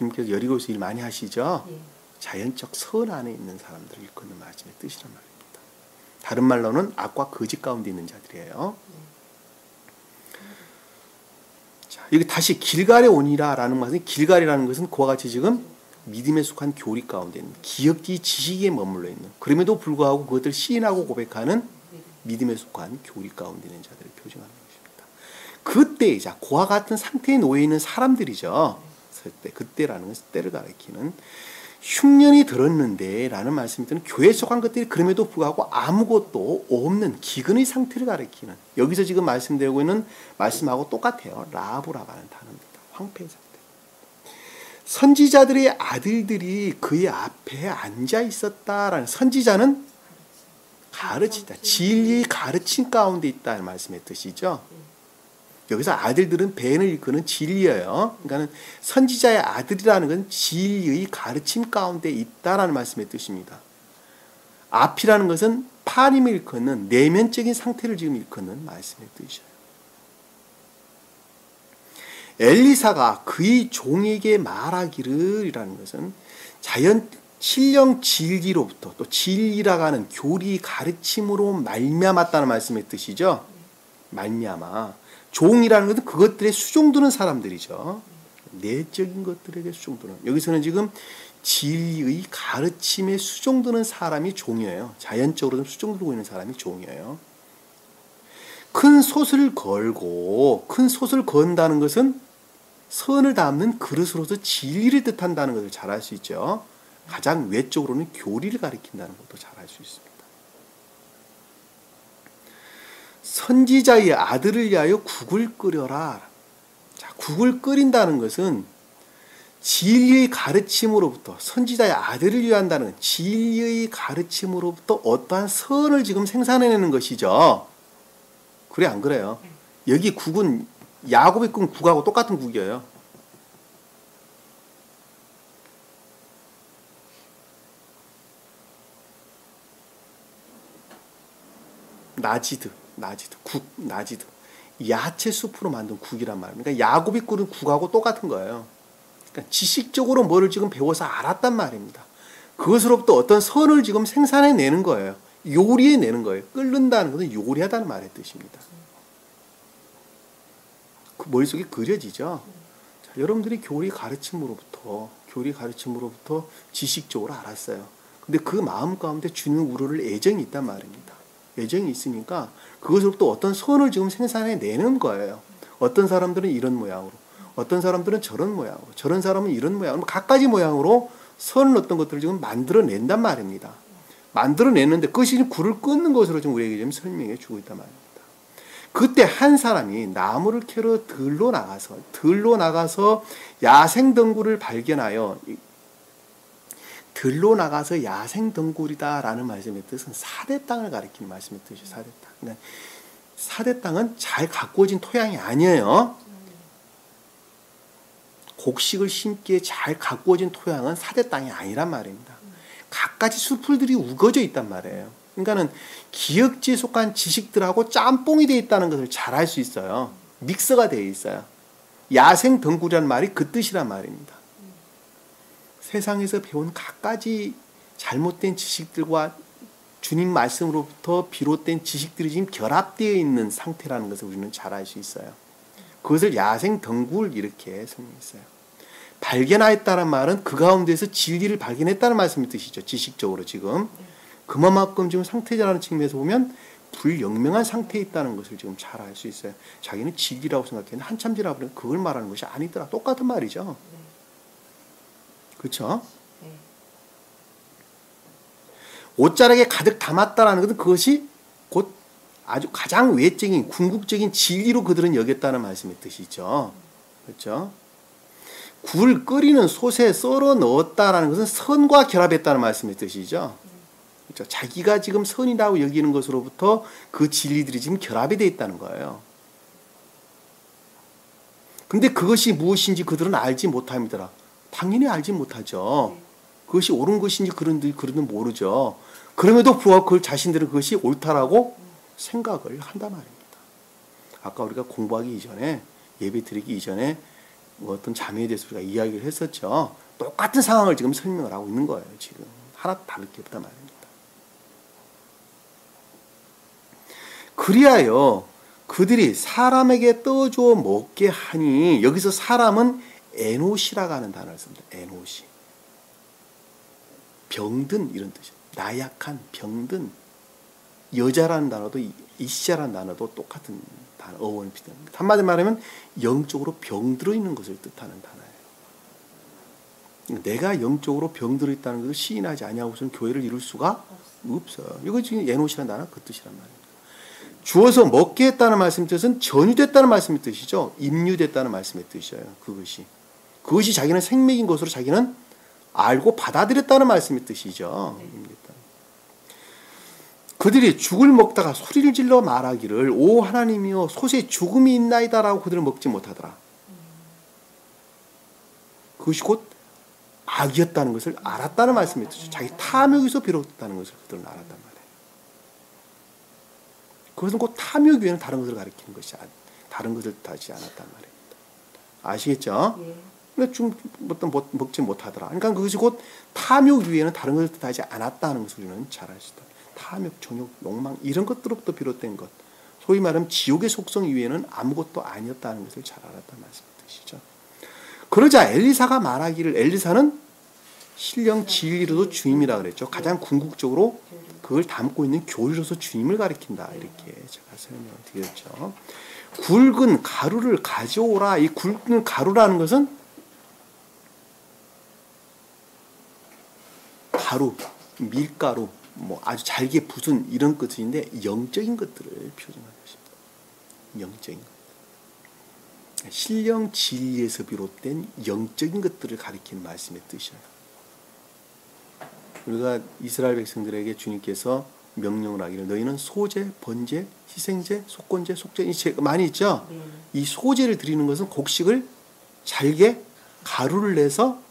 주님께서 여리고에서 일 많이 하시죠. 예. 자연적 선 안에 있는 사람들을 일컫는 말씀의 뜻이란 말입니다. 다른 말로는 악과 거짓 가운데 있는 자들이에요. 자, 여기 다시 길갈에 오니라라는 말은, 길갈이라는 것은 그와 같이 지금 믿음에 속한 교리 가운데 있는, 기억지 지식에 머물러 있는, 그럼에도 불구하고 그것을 시인하고 고백하는 믿음에 속한 교리 가운데 있는 자들을 표징하는 것입니다. 그때이자 그와 같은 상태에 놓여 있는 사람들이죠. 그때라는 것은 때를 가리키는, 흉년이 들었는데 라는 말씀이 드는 교회에 속한 것들이 그럼에도 불구하고 아무것도 없는 기근의 상태를 가리키는, 여기서 지금 말씀드리고 있는 말씀하고 똑같아요. 라브라고 하는 단어입니다. 황폐의 상태. 선지자들의 아들들이 그의 앞에 앉아 있었다라는, 선지자는 가르치다, 진리의 가르침 가운데 있다는 말씀의 뜻이죠. 여기서 아들들은 벤을 일컫는 진리예요. 그러니까 선지자의 아들이라는 건 진리의 가르침 가운데 있다라는 말씀의 뜻입니다. 앞이라는 것은 파림을 일컫는 내면적인 상태를 지금 일컫는 말씀의 뜻이에요. 엘리사가 그의 종에게 말하기를 이라는 것은 자연 신령 진리로부터, 또 진리라고 하는 교리 가르침으로 말미암았다는 말씀의 뜻이죠. 말미암아. 종이라는 것은 그것들에 수종드는 사람들이죠. 내적인 것들에게 수종드는. 여기서는 지금 진리의 가르침에 수종드는 사람이 종이에요. 자연적으로 수종들고 있는 사람이 종이에요. 큰 솥을 걸고, 큰 솥을 건다는 것은 선을 담는 그릇으로서 진리를 뜻한다는 것을 잘 알 수 있죠. 가장 외적으로는 교리를 가리킨다는 것도 잘 알 수 있습니다. 선지자의 아들을 위하여 국을 끓여라. 자, 국을 끓인다는 것은 진리의 가르침으로부터, 선지자의 아들을 위한다는 진리의 가르침으로부터 어떠한 선을 지금 생산해내는 것이죠. 그래 안 그래요? 여기 국은 야곱의 꾼 국하고 똑같은 국이에요. 나지드, 국, 나지드. 야채 숲으로 만든 국이란 말입니다. 그러니까 야곱이 끓인 국하고 똑같은 거예요. 그러니까 지식적으로 뭐를 지금 배워서 알았단 말입니다. 그것으로부터 어떤 선을 지금 생산해내는 거예요. 요리해내는 거예요. 끓는다는 것은 요리하다는 말의 뜻입니다. 그 머릿속에 그려지죠. 자, 여러분들이 교리 가르침으로부터 지식적으로 알았어요. 근데 그 마음 가운데 주님을 우러를 애정이 있단 말입니다. 애정이 있으니까 그것으로부터 어떤 선을 지금 생산해내는 거예요. 어떤 사람들은 이런 모양으로, 어떤 사람들은 저런 모양으로, 저런 사람은 이런 모양으로, 각가지 모양으로 선을 어떤 것들을 지금 만들어낸단 말입니다. 만들어내는데 그것이 굴을 끊는 것으로 지금 우리에게 지금 설명해 주고 있단 말입니다. 그때 한 사람이 나무를 캐러 들로 나가서 야생덩굴을 발견하여, 들로 나가서 야생덩굴이다라는 말씀의 뜻은 사대 땅을 가리키는 말씀의 뜻이에요. 사대 땅. 그러니까 사대 땅은 잘 가꾸어진 토양이 아니에요. 곡식을 심기에 잘 가꾸어진 토양은 사대 땅이 아니란 말입니다. 갖가지 수풀들이 우거져 있단 말이에요. 그러니까는 기역지에 속한 지식들하고 짬뽕이 되어 있다는 것을 잘 알 수 있어요. 믹서가 되어 있어요. 야생덩굴이라는 말이 그 뜻이란 말입니다. 세상에서 배운 갖가지 잘못된 지식들과 주님 말씀으로부터 비롯된 지식들이 지금 결합되어 있는 상태라는 것을 우리는 잘 알 수 있어요. 그것을 야생덩굴 이렇게 설명했어요. 발견하였다는 말은 그 가운데서 진리를 발견했다는 말씀의 뜻이죠. 지식적으로 지금. 그만큼 지금 상태자라는 측면에서 보면 불영명한 상태에 있다는 것을 지금 잘 알 수 있어요. 자기는 진리라고 생각했는데 한참 지나고 그걸 말하는 것이 아니더라. 똑같은 말이죠. 그렇죠? 옷자락에 가득 담았다라는 것은 그것이 곧 아주 가장 외적인 궁극적인 진리로 그들은 여겼다는 말씀의 뜻이죠. 그렇죠? 굴 끓이는 솥에 썰어 넣었다라는 것은 선과 결합했다는 말씀의 뜻이죠. 그렇죠? 자기가 지금 선이라고 여기는 것으로부터 그 진리들이 지금 결합이 되어 있다는 거예요. 근데 그것이 무엇인지 그들은 알지 못합니다. 당연히 알지 못하죠. 그것이 옳은 것인지 그들은 모르죠. 그럼에도 불구하고 그 자신들은 그것이 옳다라고 생각을 한단 말입니다. 아까 우리가 공부하기 이전에, 예배 드리기 이전에 어떤 자매에 대해서 우리가 이야기를 했었죠. 똑같은 상황을 지금 설명을 하고 있는 거예요. 지금 하나 다를 게 없단 말입니다. 그리하여 그들이 사람에게 떠주어 먹게 하니, 여기서 사람은 에노시라고 하는 단어를 씁니다. 에노시. 병든 이런 뜻이에요. 나약한, 병든. 여자라는 단어도 이시아라는 단어도 똑같은 단어, 어원이 비슷합니다. 한마디로 말하면 영적으로 병들어 있는 것을 뜻하는 단어예요. 내가 영적으로 병들어 있다는 것을 시인하지 아니하고서는 교회를 이룰 수가 없어요. 이거 지금 에노시라는 단어 그 뜻이란 말이에요. 주어서 먹게 했다는 말씀의 뜻은 전유됐다는 말씀의 뜻이죠. 임유됐다는 말씀의 뜻이에요. 그것이 자기는 생명인 것으로 자기는 알고 받아들였다는 말씀의 뜻이죠. 그들이 죽을 먹다가 소리를 질러 말하기를 오 하나님이여 솥에 죽음이 있나이다라고 그들은 먹지 못하더라. 그것이 곧 악이었다는 것을 알았다는 말씀의 뜻이죠. 자기 탐욕에서 비롯됐다는 것을 그들은 알았단 말이에요. 그것은 곧 탐욕 외에는 다른 것을 가리키는 것이 다른 것을 뜻하지 않았단 말입니다. 아시겠죠? 근데 좀 먹지 못하더라. 그러니까 그것이 곧 탐욕 외에는 다른 것을 뜻하지 않았다는 것을 우리는 잘 알 수 있다. 탐욕, 정욕, 욕망 이런 것들로부터 비롯된 것, 소위 말하면 지옥의 속성 이외에는 아무것도 아니었다는 것을 잘 알았다는 말씀의 뜻이죠. 그러자 엘리사가 말하기를, 엘리사는 신령 진리로도 주님이라 그랬죠. 가장 궁극적으로 그걸 담고 있는 교리로서 주님을 가리킨다. 이렇게 제가 설명을 드렸죠. 굵은 가루를 가져오라. 이 굵은 가루라는 것은 가루, 밀가루, 아주 잘게 부순 이런 것인데 영적인 것들을 표현하는 것입니다. 영적인 것. 신령 진리에서 비롯된 영적인 것들을 가리키는 말씀의 뜻이에요. 우리가 이스라엘 백성들에게 주님께서 명령을 하기를 너희는 소제, 번제, 희생제, 속건제, 속죄 이 많이 있죠. 이 소제를 드리는 것은 곡식을 잘게 가루를 내서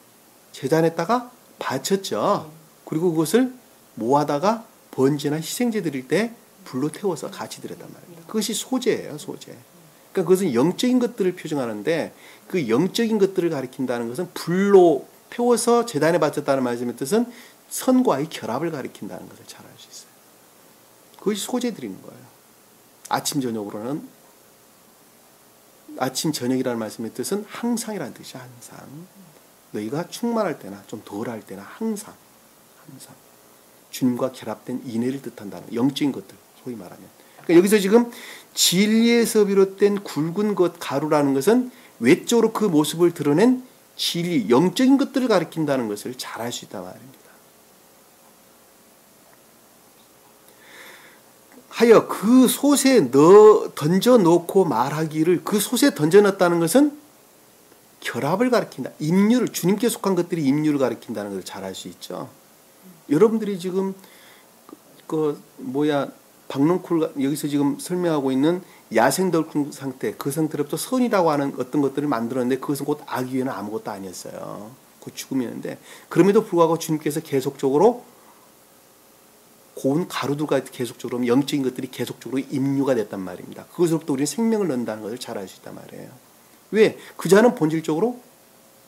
제단에다가 바쳤죠. 그리고 그것을 모아다가 번제나 희생제 드릴 때 불로 태워서 같이 드렸단 말입니다. 그것이 소제예요, 소제. 그러니까 그것은 영적인 것들을 표정하는데 그 영적인 것들을 가리킨다는 것은 불로 태워서 제단에 바쳤다는 말씀의 뜻은 선과의 결합을 가리킨다는 것을 잘 알 수 있어요. 그것이 소제 드리는 거예요. 아침 저녁으로는 아침 저녁이라는 말씀의 뜻은 항상이라는 뜻이야. 항상. 너희가 충만할 때나 좀 덜할 때나 항상 주님과 결합된 인애를 뜻한다는 영적인 것들 소위 말하면. 그러니까 여기서 지금 진리에서 비롯된 굵은 것 가루라는 것은 외적으로 그 모습을 드러낸 진리 영적인 것들을 가리킨다는 것을 잘 알 수 있단 말입니다. 하여 그 솥에 던져 놓고 말하기를 그 솥에 던져 넣었다는 것은 결합을 가리킨다. 임류를 주님께 속한 것들이 임류를 가리킨다는 것을 잘 알 수 있죠. 여러분들이 지금 박농쿨 여기서 지금 설명하고 있는 야생덜쿨 상태 그 상태로부터 선이라고 하는 어떤 것들을 만들었는데 그것은 곧 악 이외에는 아무것도 아니었어요. 곧 죽음이었는데 그럼에도 불구하고 주님께서 계속적으로 고운 가루들과 계속적으로 영적인 것들이 계속적으로 임류가 됐단 말입니다. 그것으로부터 우리는 생명을 넣는다는 것을 잘 알 수 있단 말이에요. 왜? 그 자는 본질적으로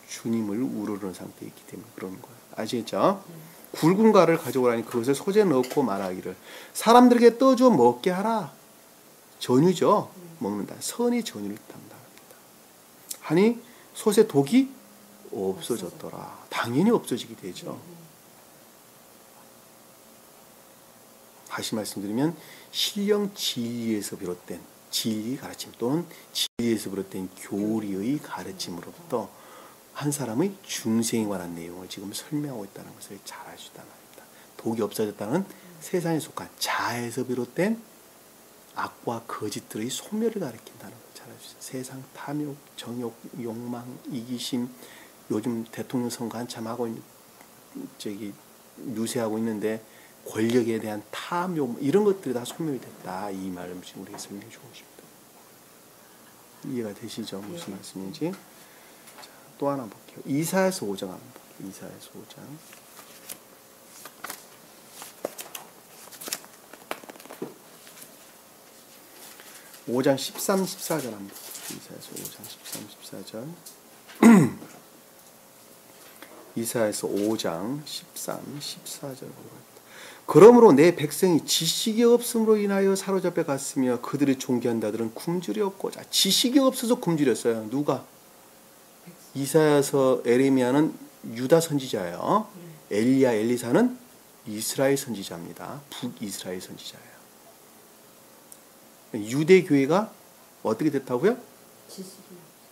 주님을 우러르는 상태에 있기 때문에 그러는 거예요. 아시겠죠? 굵은 가루를 가져오라니 그것을 솥에 넣고 말하기를 사람들에게 떠줘 먹게 하라. 전유죠. 먹는다. 선이 전유를 뜻한다. 하니 솥에 독이 없어졌더라. 당연히 없어지게 되죠. 다시 말씀드리면 신령 진리에서 비롯된 진리 가르침 또는 진리에서 비롯된 교리의 가르침으로부터 한 사람의 중생에 관한 내용을 지금 설명하고 있다는 것을 잘 알 수 있다는 겁니다. 독이 없어졌다는 세상에 속한 자아에서 비롯된 악과 거짓들의 소멸을 가리킨다는 걸 잘 알 수 있어요. 세상 탐욕, 정욕, 욕망, 이기심 요즘 대통령 선거 한참 하고 유세하고 있는데 권력에 대한 탐욕 이런 것들이 다 소멸이 됐다. 이 말을 지금 우리에게 설명해 주고 싶습니다. 이해가 되시죠? 무슨 말씀인지. 자, 또 하나 볼게요. 이사야서 5장 한번 볼게요. 이사야서 5장 13, 14절 한번 볼게요. 이사야서 5장 13, 14절 이사야서 5장 13, 14절 보겠습니다. 그러므로 내 백성이 지식이 없음으로 인하여 사로잡혀 갔으며 그들의 존귀한 자들은 굶주렸고자. 지식이 없어서 굶주렸어요. 누가? 이사야서 에레미야는 유다 선지자예요. 엘리야 엘리사는 이스라엘 선지자입니다. 북이스라엘 선지자예요. 유대 교회가 어떻게 됐다고요?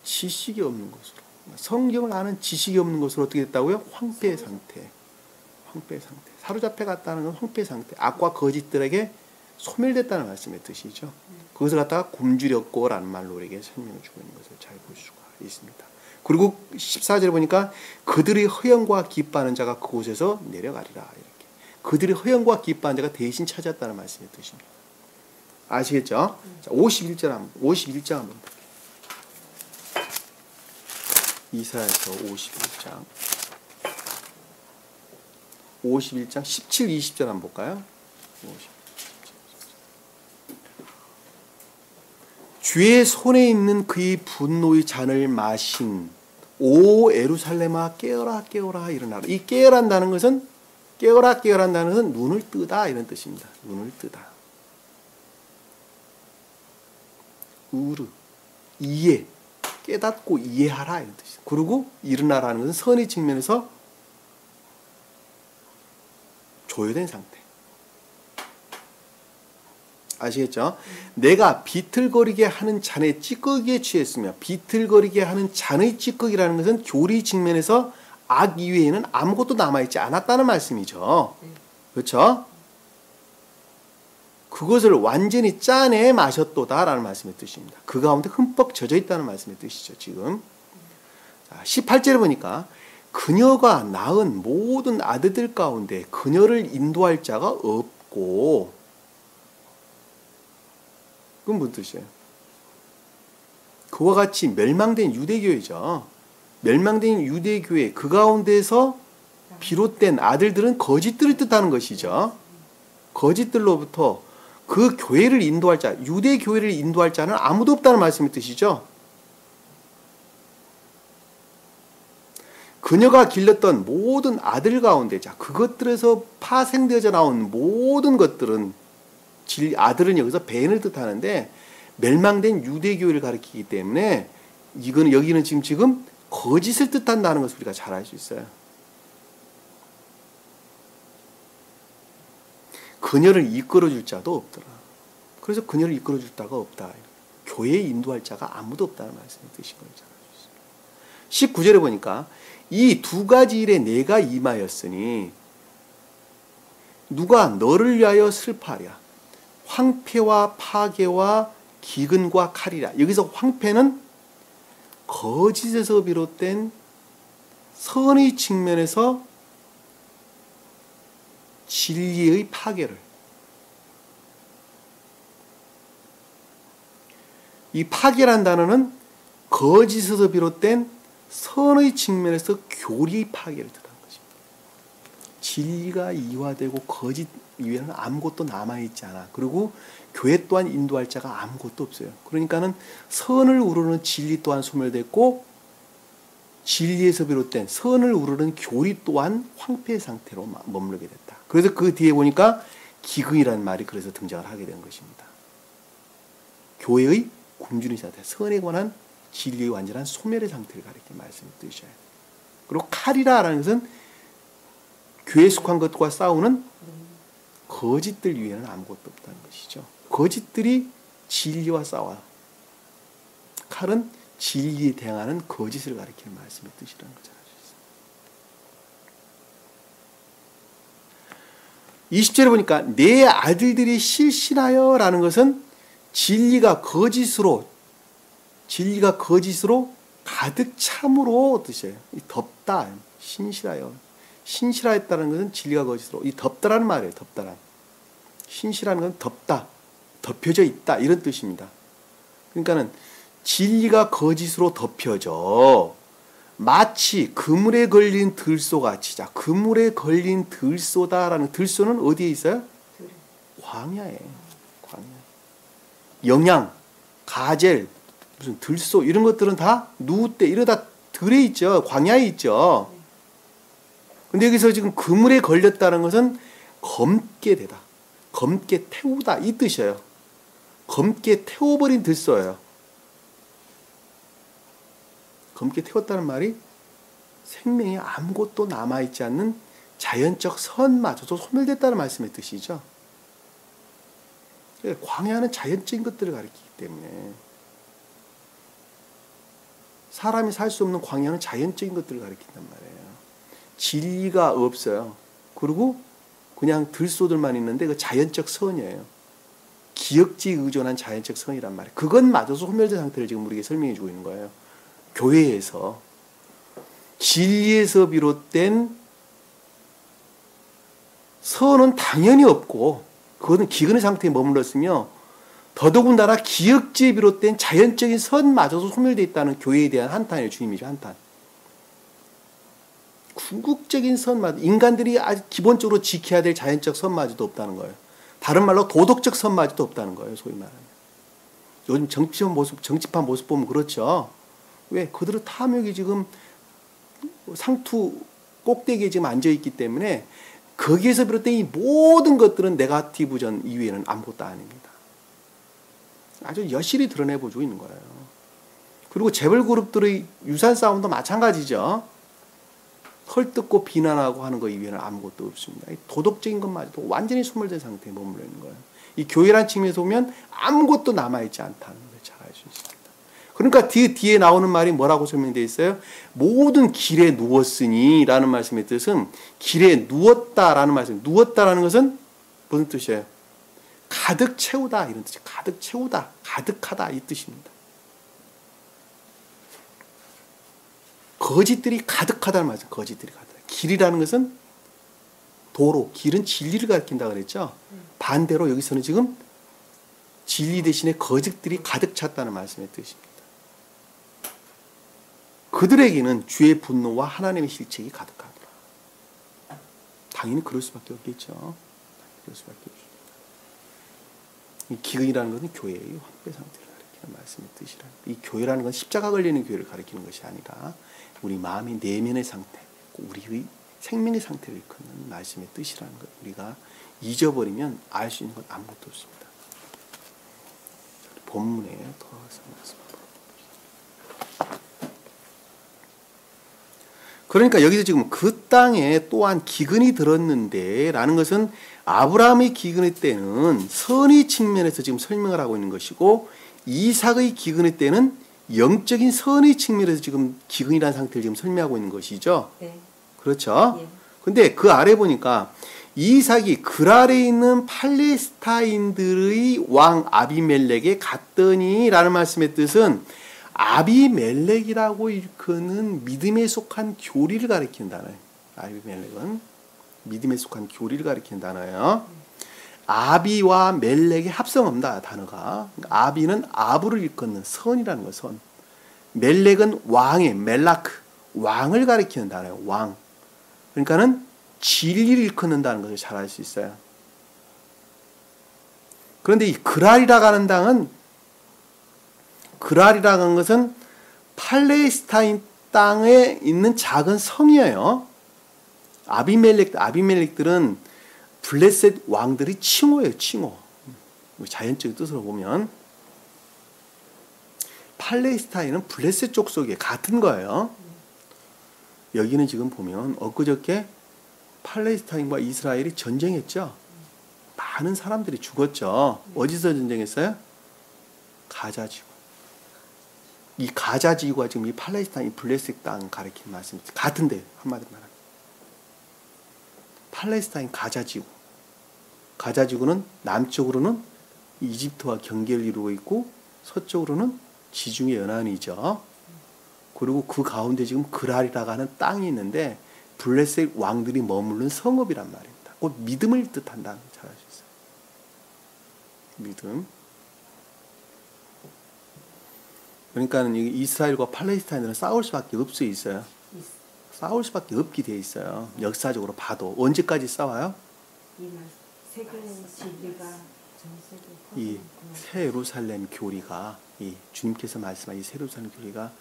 지식이 없는 것으로. 성경을 아는 지식이 없는 것으로 어떻게 됐다고요? 황폐 상태. 황폐 상태. 사로잡혀 갔다는 건 황폐 상태. 악과 거짓들에게 소멸됐다는 말씀의 뜻이죠. 그것을 갖다가 굶주렸고라는 말로 우리에게 설명을 주고 있는 것을 잘 볼 수가 있습니다. 그리고 14절에 보니까 그들의 허영과 기뻐하는 자가 그곳에서 내려가리라. 이렇게. 그들의 허영과 기뻐하는 자가 대신 찾았다는 말씀의 뜻입니다. 아시겠죠? 자, 51장 한번 볼게요. 이사야서 51장 17, 20절 한번 볼까요? 50. 주의 손에 있는 그의 분노의 잔을 마신 오 예루살렘아 깨어라 깨어라 일어나라. 이 깨어란다는 것은 깨어란다는 것은 눈을 뜨다 이런 뜻입니다. 눈을 뜨다. 우르 이해 깨닫고 이해하라 이런 뜻이죠. 그리고 일어나라는 것은 선의 측면에서 조여된 상태. 아시겠죠? 내가 비틀거리게 하는 잔의 찌꺼기에 취했으며 비틀거리게 하는 잔의 찌꺼기라는 것은 교리 측면에서 악 이외에는 아무것도 남아있지 않았다는 말씀이죠. 그렇죠? 그것을 완전히 짜내 마셨도다라는 말씀의 뜻입니다. 그 가운데 흠뻑 젖어 있다는 말씀의 뜻이죠. 지금 18절에 보니까 그녀가 낳은 모든 아들들 가운데 그녀를 인도할 자가 없고. 그건 무슨 뜻이에요? 그와 같이 멸망된 유대교회죠. 멸망된 유대교회 그 가운데서 비롯된 아들들은 거짓들을 뜻하는 것이죠. 거짓들로부터 그 교회를 인도할 자, 유대교회를 인도할 자는 아무도 없다는 말씀의 뜻이죠. 그녀가 길렀던 모든 아들 가운데 자 그것들에서 파생되어져 나온 모든 것들은 아들은 여기서 벤을 뜻하는데 멸망된 유대교회를 가리키기 때문에 이거는 여기는 지금 거짓을 뜻한다는 것을 우리가 잘 알 수 있어요. 그녀를 이끌어줄 자도 없더라. 그래서 그녀를 이끌어줄 자가 없다. 교회에 인도할 자가 아무도 없다는 말씀의 뜻인 걸 잘 알 수 있습니다. 19절에 보니까 이 두 가지 일에 내가 임하였으니 누가 너를 위하여 슬퍼하랴. 황폐와 파괴와 기근과 칼이라. 여기서 황폐는 거짓에서 비롯된 선의 측면에서 진리의 파괴를. 이 파괴란 단어는 거짓에서 비롯된 선의 측면에서 교리의 파괴를 뜻하는 것입니다. 진리가 이화되고 거짓 이외에는 아무것도 남아있지 않아. 그리고 교회 또한 인도할 자가 아무것도 없어요. 그러니까는 선을 우르는 진리 또한 소멸됐고 진리에서 비롯된 선을 우르는 교리 또한 황폐 상태로 머무르게 됐다. 그래서 그 뒤에 보니까 기근이라는 말이 그래서 등장을 하게 된 것입니다. 교회의 굶주린 상태, 선에 관한 진리의 완전한 소멸의 상태를 가리키는 말씀을 드셔야 돼요. 그리고 칼이라는 것은 교회에 속한 것과 싸우는 거짓들 위에는 아무것도 없다는 것이죠. 거짓들이 진리와 싸워요. 칼은 진리에 대항하는 거짓을 가리키는 말씀의 뜻이라는 것을 알 수 있습니다. 20절에 보니까 내 아들들이 실신하여 라는 것은 진리가 거짓으로 가득 참으로 뜻이에요. 덮다, 신실하여. 신실하였다는 것은 진리가 거짓으로. 이 덮다라는 말이에요. 덮다란. 신실하는 건 덮다, 덮여져 있다 이런 뜻입니다. 그러니까는 진리가 거짓으로 덮여져 마치 그물에 걸린 들소같이. 자, 그물에 걸린 들소다라는 들소는 어디에 있어요? 광야에. 광야. 영양, 가젤, 무슨 들소 이런 것들은 다 누때 이러다 들에 있죠. 광야에 있죠. 근데 여기서 지금 그물에 걸렸다는 것은 검게 되다. 검게 태우다 이 뜻이에요. 검게 태워버린 들소예요. 검게 태웠다는 말이 생명에 아무것도 남아있지 않는 자연적 선마저도 소멸됐다는 말씀의 뜻이죠. 광야는 자연적인 것들을 가리키기 때문에 사람이 살 수 없는 광야는 자연적인 것들을 가리킨단 말이에요. 진리가 없어요. 그리고 그냥 들소들만 있는데 그 자연적 선이에요. 기역지에 의존한 자연적 선이란 말이에요. 그것마저도 소멸된 상태를 지금 우리에게 설명해 주고 있는 거예요. 교회에서 진리에서 비롯된 선은 당연히 없고 그것은 기근의 상태에 머물렀으며 더더군다나 기역지에 비롯된 자연적인 선마저도 소멸되어 있다는 교회에 대한 한탄이에요. 주님이죠. 한탄. 궁극적인 선마저 인간들이 아주 기본적으로 지켜야 될 자연적 선마저도 없다는 거예요. 다른 말로 도덕적 선마저도 없다는 거예요. 소위 말하는. 요즘 정치판 모습 보면 그렇죠. 왜? 그들의 탐욕이 지금 상투 꼭대기에 지금 앉아있기 때문에 거기에서 비롯된 이 모든 것들은 네거티브전 이외에는 아무것도 아닙니다. 아주 여실히 드러내보고 있는 거예요. 그리고 재벌 그룹들의 유산 싸움도 마찬가지죠. 헐뜯고 비난하고 하는 것 이외에는 아무것도 없습니다. 도덕적인 것마저도 완전히 소멸된 상태에 머물러 있는 거예요. 이 교회란 측면에서 보면 아무것도 남아있지 않다는 걸 잘 알 수 있습니다. 그러니까 뒤에 나오는 말이 뭐라고 설명되어 있어요? 모든 길에 누웠으니 라는 말씀의 뜻은 길에 누웠다라는 말씀. 누웠다라는 것은 무슨 뜻이에요? 가득 채우다 이런 뜻이에요. 가득 채우다, 가득하다 이 뜻입니다. 거짓들이 가득하다는 말이죠. 거짓들이 가득하다. 길이라는 것은 도로, 길은 진리를 가리킨다고 그랬죠. 반대로 여기서는 지금 진리 대신에 거짓들이 가득 찼다는 말씀의 뜻입니다. 그들에게는 주의 분노와 하나님의 실책이 가득하더라. 당연히 그럴 수밖에 없겠죠. 그럴 수밖에 없습니다. 이 기근이라는 것은 교회의 황폐 상태를 가리키는 말씀의 뜻이라. 이 교회라는 건 십자가 걸리는 교회를 가리키는 것이 아니라 우리 마음의 내면의 상태, 우리의 생명의 상태를 일컫는 말씀의 뜻이라는 것. 우리가 잊어버리면 알 수 있는 건 아무것도 없습니다. 본문에 돌아가서 말씀합니다. 그러니까 여기서 지금 그 땅에 또한 기근이 들었는데 라는 것은 아브라함의 기근의 때는 선의 측면에서 지금 설명을 하고 있는 것이고 이삭의 기근의 때는 영적인 선의 측면에서 지금 기근이라는 상태를 지금 설명하고 있는 것이죠. 네. 그렇죠? 예. 근데 그 아래 보니까 이삭이 그랄에 있는 팔레스타인들의 왕 아비멜렉에 갔더니 라는 말씀의 뜻은 아비멜렉이라고 일컫는 믿음에 속한 교리를 가리키는 단어예요. 아비멜렉은 믿음에 속한 교리를 가리키는 단어예요. 아비와 멜렉의 합성어입니다. 단어가. 아비는 아부를 일컫는 선이라는 거 선. 멜렉은 왕의 멜라크 왕을 가리키는 단어예요. 왕. 그러니까는 진리를 일컫는다는 것을 잘 알 수 있어요. 그런데 이 그랄이라고 하는 땅은 그랄이라고 하는 것은 팔레스타인 땅에 있는 작은 성이에요. 아비멜렉들은 블레셋 왕들의 칭호예요. 칭호. 자연적인 뜻으로 보면 팔레스타인은 블레셋 족속에 같은 거예요. 여기는 지금 보면 엊그저께 팔레스타인과 이스라엘이 전쟁했죠. 많은 사람들이 죽었죠. 어디서 전쟁했어요? 가자지구. 이 가자지구가 지금 이 팔레스타인 블레셋 땅 가리키는 말씀입니다. 같은데 한마디로 말하면 팔레스타인 가자지구. 가자지구는 남쪽으로는 이집트와 경계를 이루고 있고 서쪽으로는 지중해 연안이죠. 그리고 그 가운데 지금 그랄이라고 하는 땅이 있는데 블레셋 왕들이 머무른 성읍이란 말입니다. 곧 믿음을 뜻한다는 걸 잘 알 수 있어요. 믿음. 그러니까 이스라엘과 팔레스타인은 싸울 수밖에 없어 있어요. 싸울 수밖에 없게 돼 있어요. 역사적으로 봐도 언제까지 싸워요? 세계 진리가 전 세계 이 새 예루살렘 교리가 이 주님께서 말씀하신 이 새 예루살렘 교리가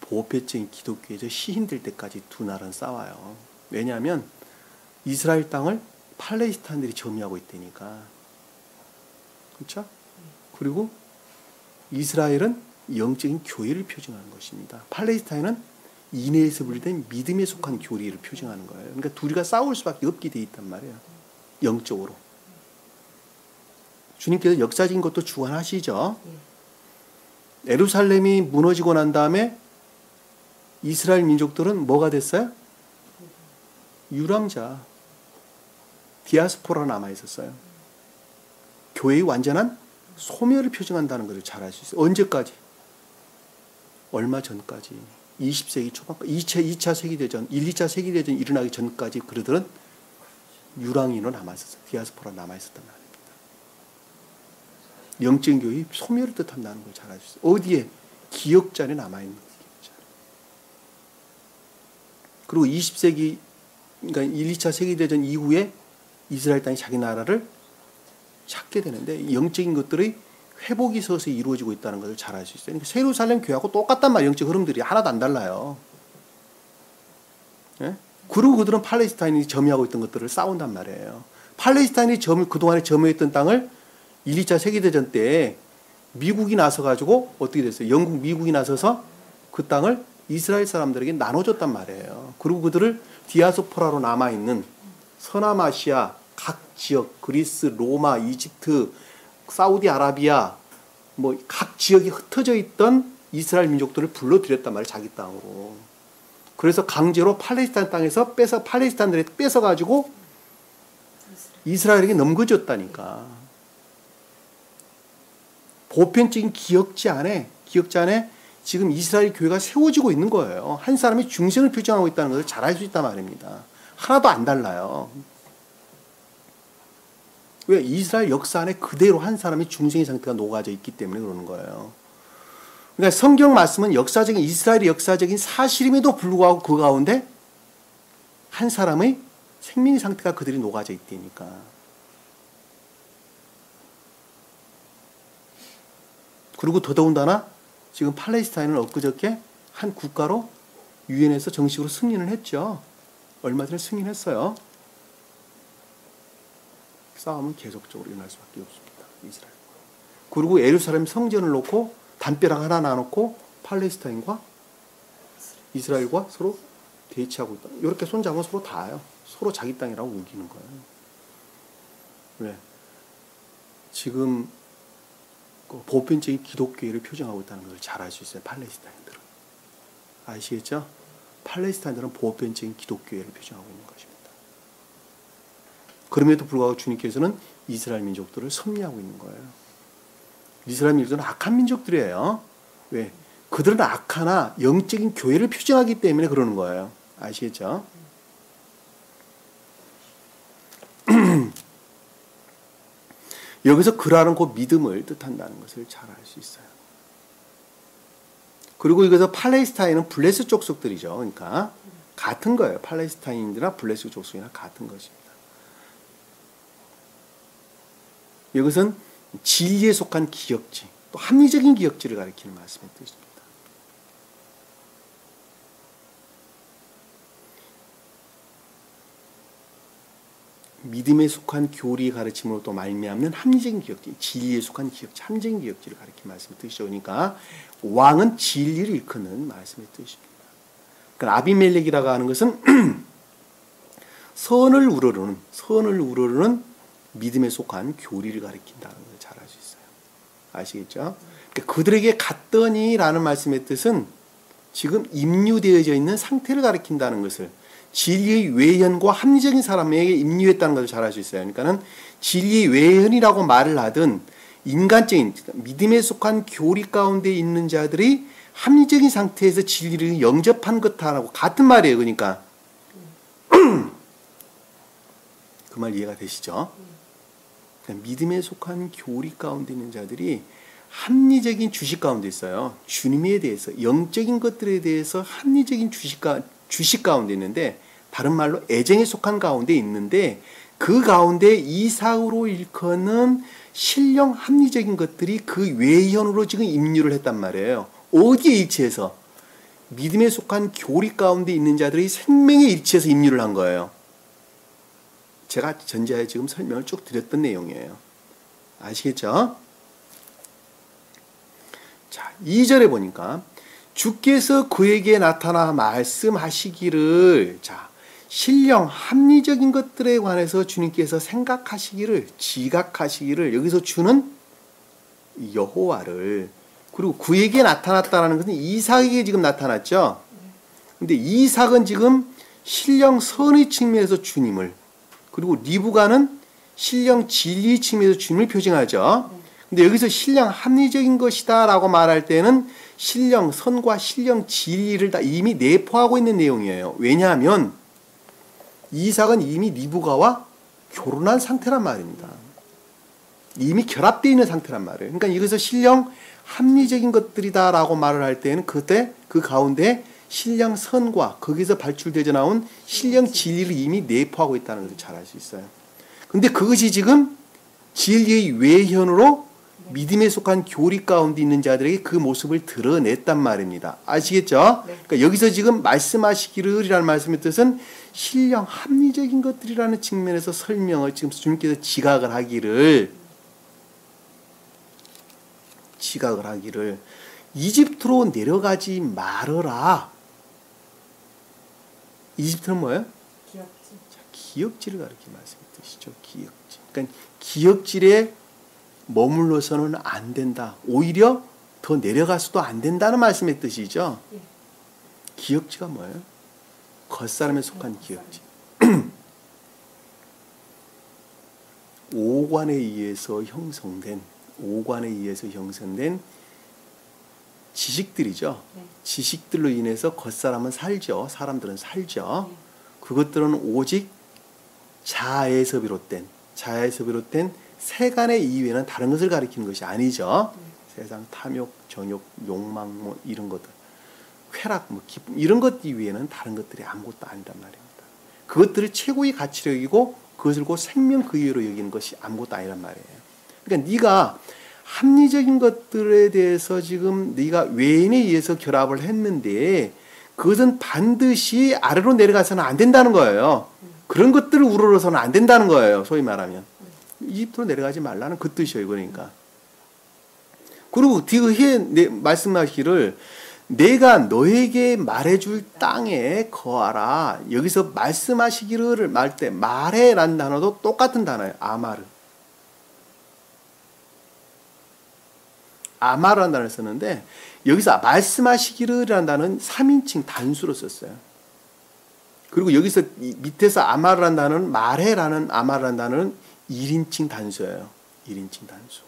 보편적인 기독교에서 시인될 때까지 두 나라는 싸워요. 왜냐하면 이스라엘 땅을 팔레스타인들이 점유하고 있다니까. 그렇죠? 그리고 이스라엘은 영적인 교회를 표징하는 것입니다. 팔레스타인은 인해에서 분리된 믿음에 속한 교리를 표징하는 거예요. 그러니까 둘이가 싸울 수밖에 없게 돼 있단 말이에요. 영적으로. 주님께서 역사적인 것도 주관하시죠. 예루살렘이 무너지고 난 다음에 이스라엘 민족들은 뭐가 됐어요? 유랑자, 디아스포라 남아 있었어요. 교회의 완전한 소멸을 표징한다는 것을 잘 알 수 있어요. 언제까지? 얼마 전까지. 20세기 초반까지. 2차 세계대전, 1, 2차 세계대전 일어나기 전까지 그들은 유랑인으로 남아있었어요. 디아스포라 남아있었단 말입니다. 영적인 교회의 소멸을 뜻한다는 걸 잘 알 수 있어요. 어디에? 기억자리에 남아있는 거예요. 그리고 20세기, 그러니까 1, 2차 세계대전 이후에 이스라엘 땅이 자기 나라를 찾게 되는데 영적인 것들의 회복이 서서히 이루어지고 있다는 것을 잘 알 수 있어요. 그러니까 예루살렘 교회하고 똑같단 말이에요. 영적 흐름들이 하나도 안 달라요. 예? 그리고 그들은 팔레스타인이 점유하고 있던 것들을 싸운단 말이에요. 팔레스타인이 그동안에 점유했던 땅을 1, 2차 세계대전 때 미국이 나서가지고 어떻게 됐어요? 영국, 미국이 나서서 그 땅을 이스라엘 사람들에게 나눠줬단 말이에요. 그리고 그들을 디아스포라로 남아있는 서남아시아 각 지역, 그리스, 로마, 이집트, 사우디아라비아 뭐 각 지역에 흩어져 있던 이스라엘 민족들을 불러들였단 말이에요. 자기 땅으로. 그래서 강제로 팔레스타인 땅에서 팔레스타인들에 뺏어가지고 이스라엘에게 넘겨줬다니까. 보편적인 기억지 안에 지금 이스라엘 교회가 세워지고 있는 거예요. 한 사람이 중생을 표정하고 있다는 것을 잘 알 수 있단 말입니다. 하나도 안 달라요. 왜? 이스라엘 역사 안에 그대로 한 사람의 중생의 상태가 녹아져 있기 때문에 그러는 거예요. 그러니까 성경 말씀은 이스라엘의 역사적인 사실임에도 불구하고 그 가운데 한 사람의 생명의 상태가 그들이 녹아져 있다니까. 그리고 더더군다나 지금 팔레스타인은 엊그저께 한 국가로 유엔에서 정식으로 승인을 했죠. 얼마 전에 승인했어요. 싸움은 계속적으로 일어날 수밖에 없습니다. 이스라엘. 그리고 예루살렘 성전을 놓고 담벼락 하나 놔놓고 팔레스타인과 이스라엘과 서로 대치하고 있다. 이렇게 손잡으면 서로 닿아요. 서로 자기 땅이라고 우기는 거예요. 왜? 지금 보편적인 기독교회를 표정하고 있다는 걸 잘 알 수 있어요. 팔레스타인들은. 아시겠죠? 팔레스타인들은 보편적인 기독교회를 표정하고 있는 것입니다. 그럼에도 불구하고 주님께서는 이스라엘 민족들을 섭리하고 있는 거예요. 이스라엘 민족들은 악한 민족들이에요. 왜? 그들은 악하나 영적인 교회를 표정하기 때문에 그러는 거예요. 아시겠죠? 여기서 그라는 곧 믿음을 뜻한다는 것을 잘 알 수 있어요. 그리고 여기서 팔레스타인은 블레스 족속들이죠. 그러니까 같은 거예요. 팔레스타인이나 블레스 족속이나 같은 것입니다. 이것은 진리에 속한 기역지, 또 합리적인 기역지를 가리키는 말씀의 뜻입니다. 믿음에 속한 교리의 가르침으로 또 말미암는 합리적인 기역지, 진리에 속한 기역지, 합리적인 기역지를 가리키는 말씀의 뜻이죠. 그러니까 왕은 진리를 일컫는 말씀의 뜻입니다. 그러니까 아비멜렉이라고 하는 것은 선을 우러르는 믿음에 속한 교리를 가리킨다는 걸 잘 알 수 있어요. 아시겠죠? 그러니까 그들에게 갔더니라는 말씀의 뜻은 지금 임류되어져 있는 상태를 가리킨다는 것을, 진리의 외현과 합리적인 사람에게 임류했다는 것을 잘 알 수 있어요. 그러니까는 진리의 외현이라고 말을 하든 인간적인 믿음에 속한 교리 가운데 있는 자들이 합리적인 상태에서 진리를 영접한 것하고 같은 말이에요. 그러니까 그 말 이해가 되시죠? 그러니까 믿음에 속한 교리 가운데 있는 자들이 합리적인 주식 가운데 있어요. 주님에 대해서, 영적인 것들에 대해서 합리적인 주식 가운데 있는데, 다른 말로 애정에 속한 가운데 있는데, 그 가운데 이사후로 일컫는 신령 합리적인 것들이 그 외현으로 지금 임류를 했단 말이에요. 어디에 위치해서? 믿음에 속한 교리 가운데 있는 자들의 생명에 일치해서 임류를 한 거예요. 제가 전자에 지금 설명을 쭉 드렸던 내용이에요. 아시겠죠? 자, 2절에 보니까 주께서 그에게 나타나 말씀하시기를, 자, 신령 합리적인 것들에 관해서 주님께서 생각하시기를, 지각하시기를, 여기서 주는 여호와를, 그리고 그에게 나타났다는 것은 이삭에게 지금 나타났죠. 근데 이삭은 지금 신령 선의 측면에서 주님을, 그리고 리브가는 신령 진리 측면에서 주님을 표징하죠. 근데 여기서 신령 합리적인 것이다 라고 말할 때는 신령 선과 신령 진리를 다 이미 내포하고 있는 내용이에요. 왜냐하면 이삭은 이미 리브가와 결혼한 상태란 말입니다. 이미 결합되어 있는 상태란 말이에요. 그러니까 여기서 신령 합리적인 것들이다 라고 말을 할 때는 그때 그 가운데 신령 선과 거기서 발출되어 나온 신령 진리를 이미 내포하고 있다는 것을 잘 알 수 있어요. 근데 그것이 지금 진리의 외현으로 믿음에 속한 교리 가운데 있는 자들에게 그 모습을 드러냈단 말입니다. 아시겠죠? 네. 그러니까 여기서 지금 말씀하시기를이라는 말씀의 뜻은 신령 합리적인 것들이라는 측면에서 설명을 지금 주님께서 지각을 하기를 이집트로 내려가지 말어라. 이집트는 뭐예요? 기억지. 자, 기역지를 가리키는 말씀의 뜻이죠. 기역지. 그러니까 기역질에 머물러서는 안 된다. 오히려 더 내려가서도 안 된다는 말씀의 뜻이죠. 예. 기역지가 뭐예요? 겉사람에 속한 기역지. 오관에 의해서 형성된 지식들이죠. 네. 지식들로 인해서 겉사람은 살죠. 사람들은 살죠. 네. 그것들은 오직 자아에서 비롯된 세간의 이외에는 다른 것을 가리키는 것이 아니죠. 세상 탐욕, 정욕, 욕망 뭐 이런 것들, 쾌락, 뭐 기쁨 이런 것 이외에는 다른 것들이 아무것도 아니란 말입니다. 그것들을 최고의 가치로 여기고 그것을 고 생명 그 이외로 여기는 것이 아무것도 아니란 말이에요. 그러니까 네가 합리적인 것들에 대해서 지금 네가 외인에 의해서 결합을 했는데 그것은 반드시 아래로 내려가서는 안 된다는 거예요. 그런 것들을 우러러서는 안 된다는 거예요. 소위 말하면. 이집트로 내려가지 말라는 그 뜻이에요. 그러니까. 그리고 뒤에 말씀하시기를 내가 너에게 말해줄 땅에 거하라. 여기서 말씀하시기를 말 때 말해라는 단어도 똑같은 단어예요. 아마르라는 단어를 썼는데 여기서 말씀하시기를이라는 단어는 3인칭 단수로 썼어요. 그리고 여기서 밑에서 아마르라는 단어는 말해라는 아마르라는 단어는 1인칭 단수예요. 1인칭 단수.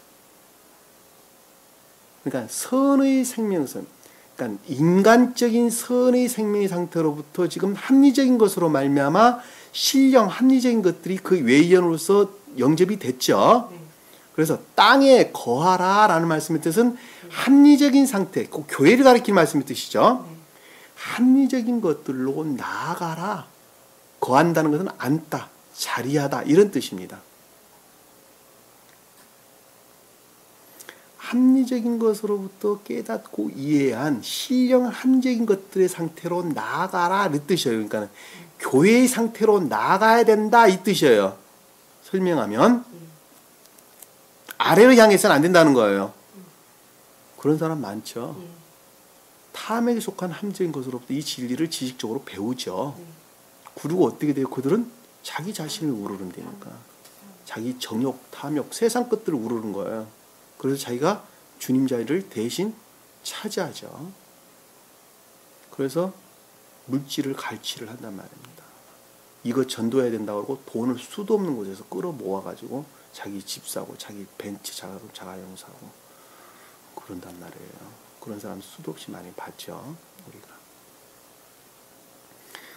그러니까 선의 생명선, 그러니까 인간적인 선의 생명의 상태로부터 지금 합리적인 것으로 말미암아 신령 합리적인 것들이 그 외연으로서 영접이 됐죠. 네. 그래서 땅에 거하라라는 말씀의 뜻은 합리적인 상태, 그 교회를 가리키는 말씀의 뜻이죠. 네. 합리적인 것들로 나아가라. 거한다는 것은 앉다, 자리하다 이런 뜻입니다. 합리적인 것으로부터 깨닫고 이해한 신령 합리적인 것들의 상태로 나아가라 이 뜻이에요. 그러니까 교회의 상태로 나아가야 된다 이 뜻이에요. 설명하면 아래로 향해서는 안 된다는 거예요. 그런 사람 많죠. 탐욕에 속한 합리적인 것으로부터 이 진리를 지식적으로 배우죠. 그리고 어떻게 돼요? 그들은 자기 자신을 우러른다니까. 자기 정욕, 탐욕, 세상 것들을 우르는 거예요. 그래서 자기가 주님 자리를 대신 차지하죠. 그래서 물질을 갈취를 한단 말입니다. 이거 전도해야 된다고 하고 돈을 수도 없는 곳에서 끌어모아가지고 자기 집 사고 자기 벤츠 자가용 사고 그런단 말이에요. 그런 사람 수도 없이 많이 봤죠. 우리가.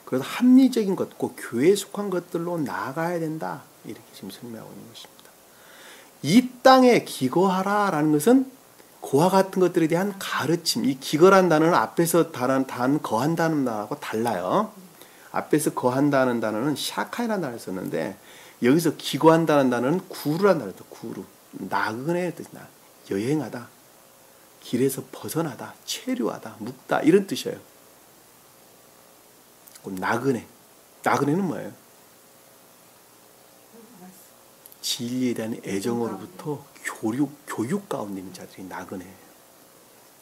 그래서 합리적인 것, 꼭 교회에 속한 것들로 나아가야 된다. 이렇게 지금 설명하고 있는 것입니다. 이 땅에 기거하라라는 것은 그와 같은 것들에 대한 가르침. 이 기거란 단어는 앞에서 단 거한다는 단어하고 달라요. 앞에서 거한다는 단어는 샤카이라는 단어를 썼는데 여기서 기거한다는 단어는 구루라는 단어예요. 구루. 나그네의 뜻이나 여행하다. 길에서 벗어나다. 체류하다. 묵다. 이런 뜻이에요. 나그네. 나그네는 뭐예요? 진리에 대한 애정으로부터 교육 가운데 있는 자들이 나그네예요.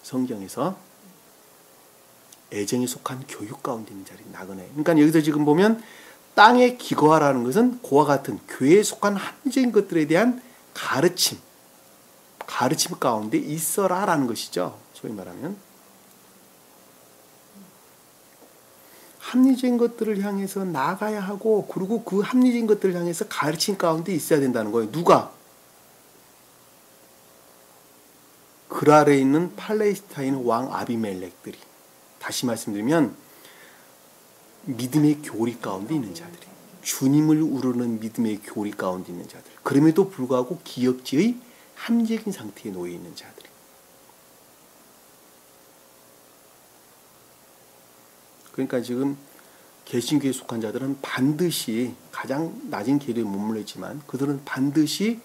성경에서 애정에 속한 교육 가운데 있는 자들이 나그네. 그러니까 여기서 지금 보면 땅에 기거하라는 것은 그와 같은 교회에 속한 합리적인 것들에 대한 가르침 가운데 있어라라는 것이죠. 소위 말하면 합리적인 것들을 향해서 나가야 하고, 그리고 그 합리적인 것들을 향해서 가르침 가운데 있어야 된다는 거예요. 누가? 그 아래에 있는 팔레스타인 왕 아비멜렉들이. 다시 말씀드리면 믿음의 교리 가운데 있는 자들이, 주님을 우르는 믿음의 교리 가운데 있는 자들, 그럼에도 불구하고 기역지의 합리적인 상태에 놓여 있는 자들이. 그러니까 지금 개신교에 속한 자들은 반드시 가장 낮은 계류에 머물러 있지만 그들은 반드시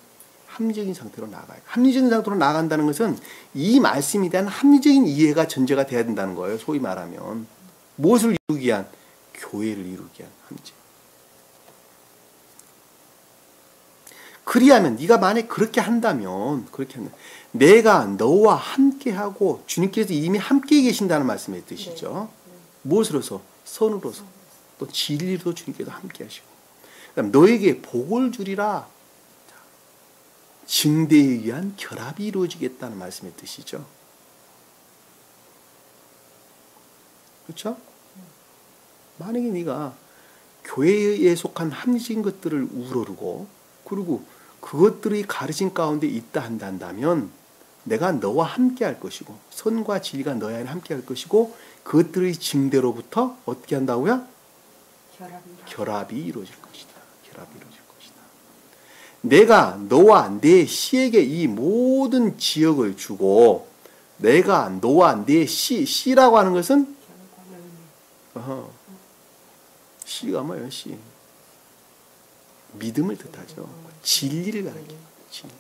합리적인 상태로 나아가요. 합리적인 상태로 나아간다는 것은 이 말씀에 대한 합리적인 이해가 전제가 돼야 된다는 거예요. 소위 말하면 무엇을 이루기 위한? 교회를 이루기 위한 합리적. 그리하면 네가 만약 그렇게 한다면 내가 너와 함께하고, 주님께서 이미 함께 계신다는 말씀의 뜻이죠. 무엇으로서? 선으로서, 또 진리로 주님께서 함께 하시고, 그다음 너에게 복을 주리라. 증대에 의한 결합이 이루어지겠다는 말씀의 뜻이죠. 그렇죠? 만약에 네가 교회에 속한 합리적인 것들을 우러르고, 그리고 그것들이 가르침 가운데 있다 한다면 내가 너와 함께 할 것이고, 선과 진리가 너와 함께 할 것이고, 그것들의 증대로부터 어떻게 한다고요? 결합이 이루어질 것이다. 결합이 이루어질 것이다. 내가 너와 내 씨에게 이 모든 지역을 주고, 내가 너와 내 씨라고 하는 것은 씨가 뭐예요? 씨. 믿음을 뜻하죠. 진리를 가리킵니다. 진리.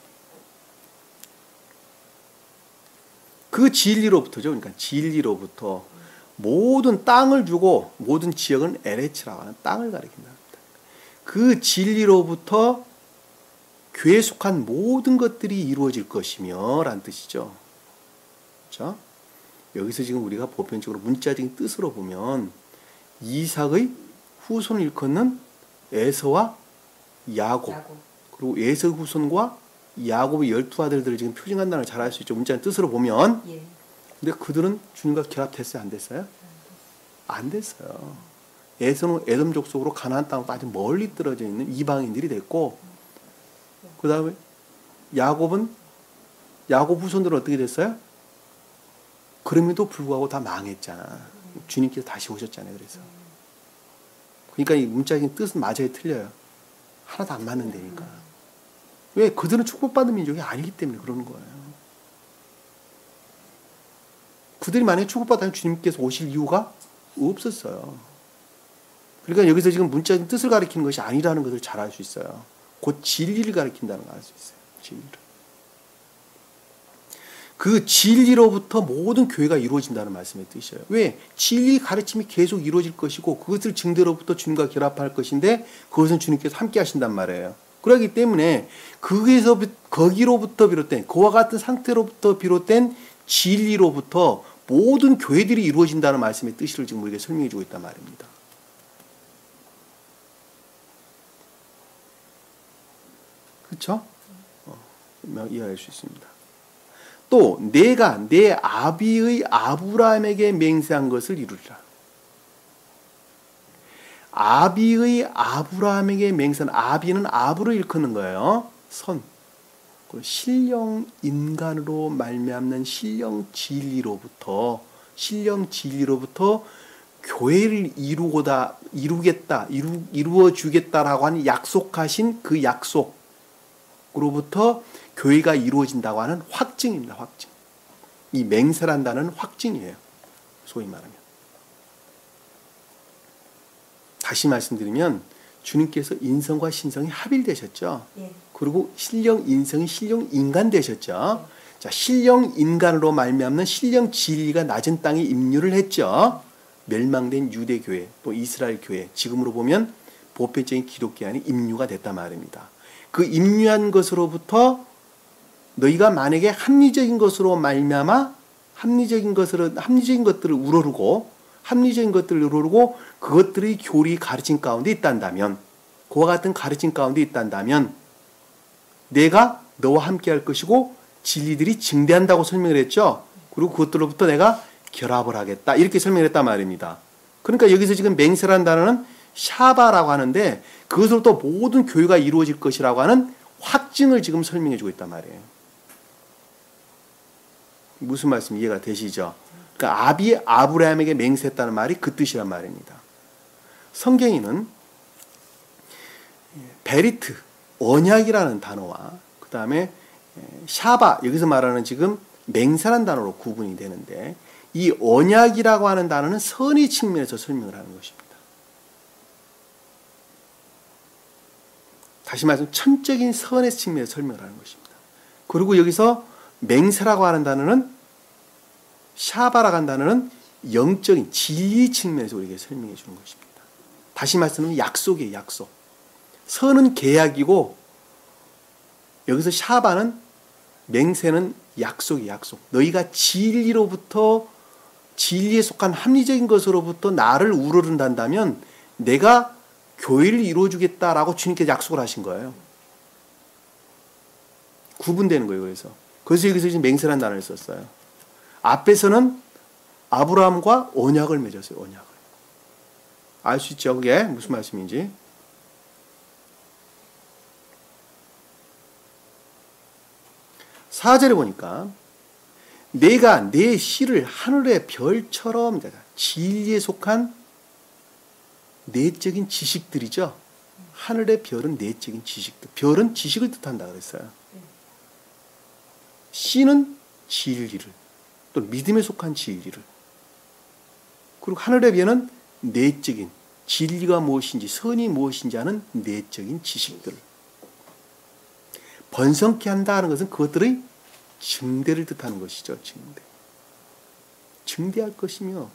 그 진리로부터죠. 그러니까 진리로부터 모든 땅을 주고, 모든 지역은 에레츠라고 하는 땅을 가리킨다. 그 진리로부터 교회에 속한 모든 것들이 이루어질 것이며 라는 뜻이죠. 그렇죠? 여기서 지금 우리가 보편적으로 문자적인 뜻으로 보면 이삭의 후손을 일컫는 에서와 야곱, 그리고 에서의 후손과 야곱의 12아들들을 지금 표징한다는 걸 잘 알 수 있죠. 문자의 뜻으로 보면. 근데 그들은 주님과 결합됐어요? 안 됐어요? 안 됐어요. 에서는 에돔 족속으로 가나안 땅으로 아주 멀리 떨어져 있는 이방인들이 됐고, 그 다음에 야곱 후손들은 어떻게 됐어요? 그럼에도 불구하고 다 망했잖아. 주님께서 다시 오셨잖아요. 그래서 그러니까 이 문자적인 뜻은 맞아요, 틀려요? 하나도 안 맞는 데니까. 왜? 그들은 축복받은 민족이 아니기 때문에 그러는 거예요. 그들이 만약에 축복받았다면 주님께서 오실 이유가 없었어요. 그러니까 여기서 지금 문자적인 뜻을 가리키는 것이 아니라는 것을 잘 알 수 있어요. 곧 진리를 가리킨다는 걸 알 수 있어요. 진리를. 그 진리로부터 모든 교회가 이루어진다는 말씀의 뜻이에요. 왜? 진리 가르침이 계속 이루어질 것이고, 그것을 증대로부터 주님과 결합할 것인데, 그것은 주님께서 함께 하신단 말이에요. 그렇기 때문에 거기로부터 비롯된, 그와 같은 상태로부터 비롯된 진리로부터 모든 교회들이 이루어진다는 말씀의 뜻을 지금 우리에게 설명해 주고 있단 말입니다. 그렇죠? 이해할 수 있습니다. 또 내가 내 아비의 아브라함에게 맹세한 것을 이루리라. 아비의 아브라함에게 맹세한, 아비는 아브를 일컫는 거예요. 선. 신령 인간으로 말미암는 신령 진리로부터 교회를 이루어 주겠다라고 하는 약속하신 그 약속으로부터 교회가 이루어진다고 하는 확증입니다. 확증. 이 맹세란다는 확증이에요. 소위 말하면. 다시 말씀드리면 주님께서 인성과 신성이 합일되셨죠. 그리고 신령 인성이 신령 인간 되셨죠. 자, 신령 인간으로 말미암는 신령 진리가 낮은 땅에 임류를 했죠. 멸망된 유대교회 또 이스라엘 교회, 지금으로 보면 보편적인 기독교 안에 임류가 됐단 말입니다. 그 임류한 것으로부터 너희가 만약에 합리적인 것으로 말미암아 합리적인 것들을 우러르고 그것들의 교리 가르침 가운데 있단다면, 그와 같은 가르침 가운데 있단다면 내가 너와 함께 할 것이고 진리들이 증대한다고 설명을 했죠. 그리고 그것들로부터 내가 결합을 하겠다, 이렇게 설명을 했단 말입니다. 그러니까 여기서 지금 맹세라는 단어는 샤바라고 하는데, 그것으로부터 모든 교회가 이루어질 것이라고 하는 확증을 지금 설명해 주고 있단 말이에요. 무슨 말씀 이해가 되시죠? 그러니까 아비 아브라함에게 맹세했다는 말이 그 뜻이란 말입니다. 성경에는 베리트, 언약이라는 단어와 그 다음에 샤바, 여기서 말하는 지금 맹세라는 단어로 구분이 되는데, 이 언약이라고 하는 단어는 선의 측면에서 설명을 하는 것입니다. 다시 말해서 천적인 선의 측면에서 설명을 하는 것입니다. 그리고 여기서 맹세라고 하는 단어는, 샤바라고 하는 단어는 영적인 진리 측면에서 우리에게 설명해 주는 것입니다. 다시 말씀하면 약속이에요, 약속. 선은 계약이고 여기서 샤바는, 맹세는 약속이에요, 약속. 너희가 진리로부터, 진리에 속한 합리적인 것으로부터 나를 우러른다면 내가 교회를 이루어주겠다라고 주님께서 약속을 하신 거예요. 구분되는 거예요. 그래서 여기서 지금 맹세라는 단어를 썼어요. 앞에서는 아브라함과 언약을 맺었어요. 언약을. 알 수 있죠? 그게 무슨 말씀인지. 사절에 보니까 내가 내 씨를 하늘의 별처럼, 진리에 속한 내적인 지식들이죠. 하늘의 별은 내적인 지식들. 별은 지식을 뜻한다 그랬어요. 씨는 진리를, 또 믿음에 속한 진리를. 그리고 하늘의 별은 내적인, 진리가 무엇인지 선이 무엇인지 아는 내적인 지식들. 번성케 한다는 것은 그것들의 증대를 뜻하는 것이죠. 증대할 것이며,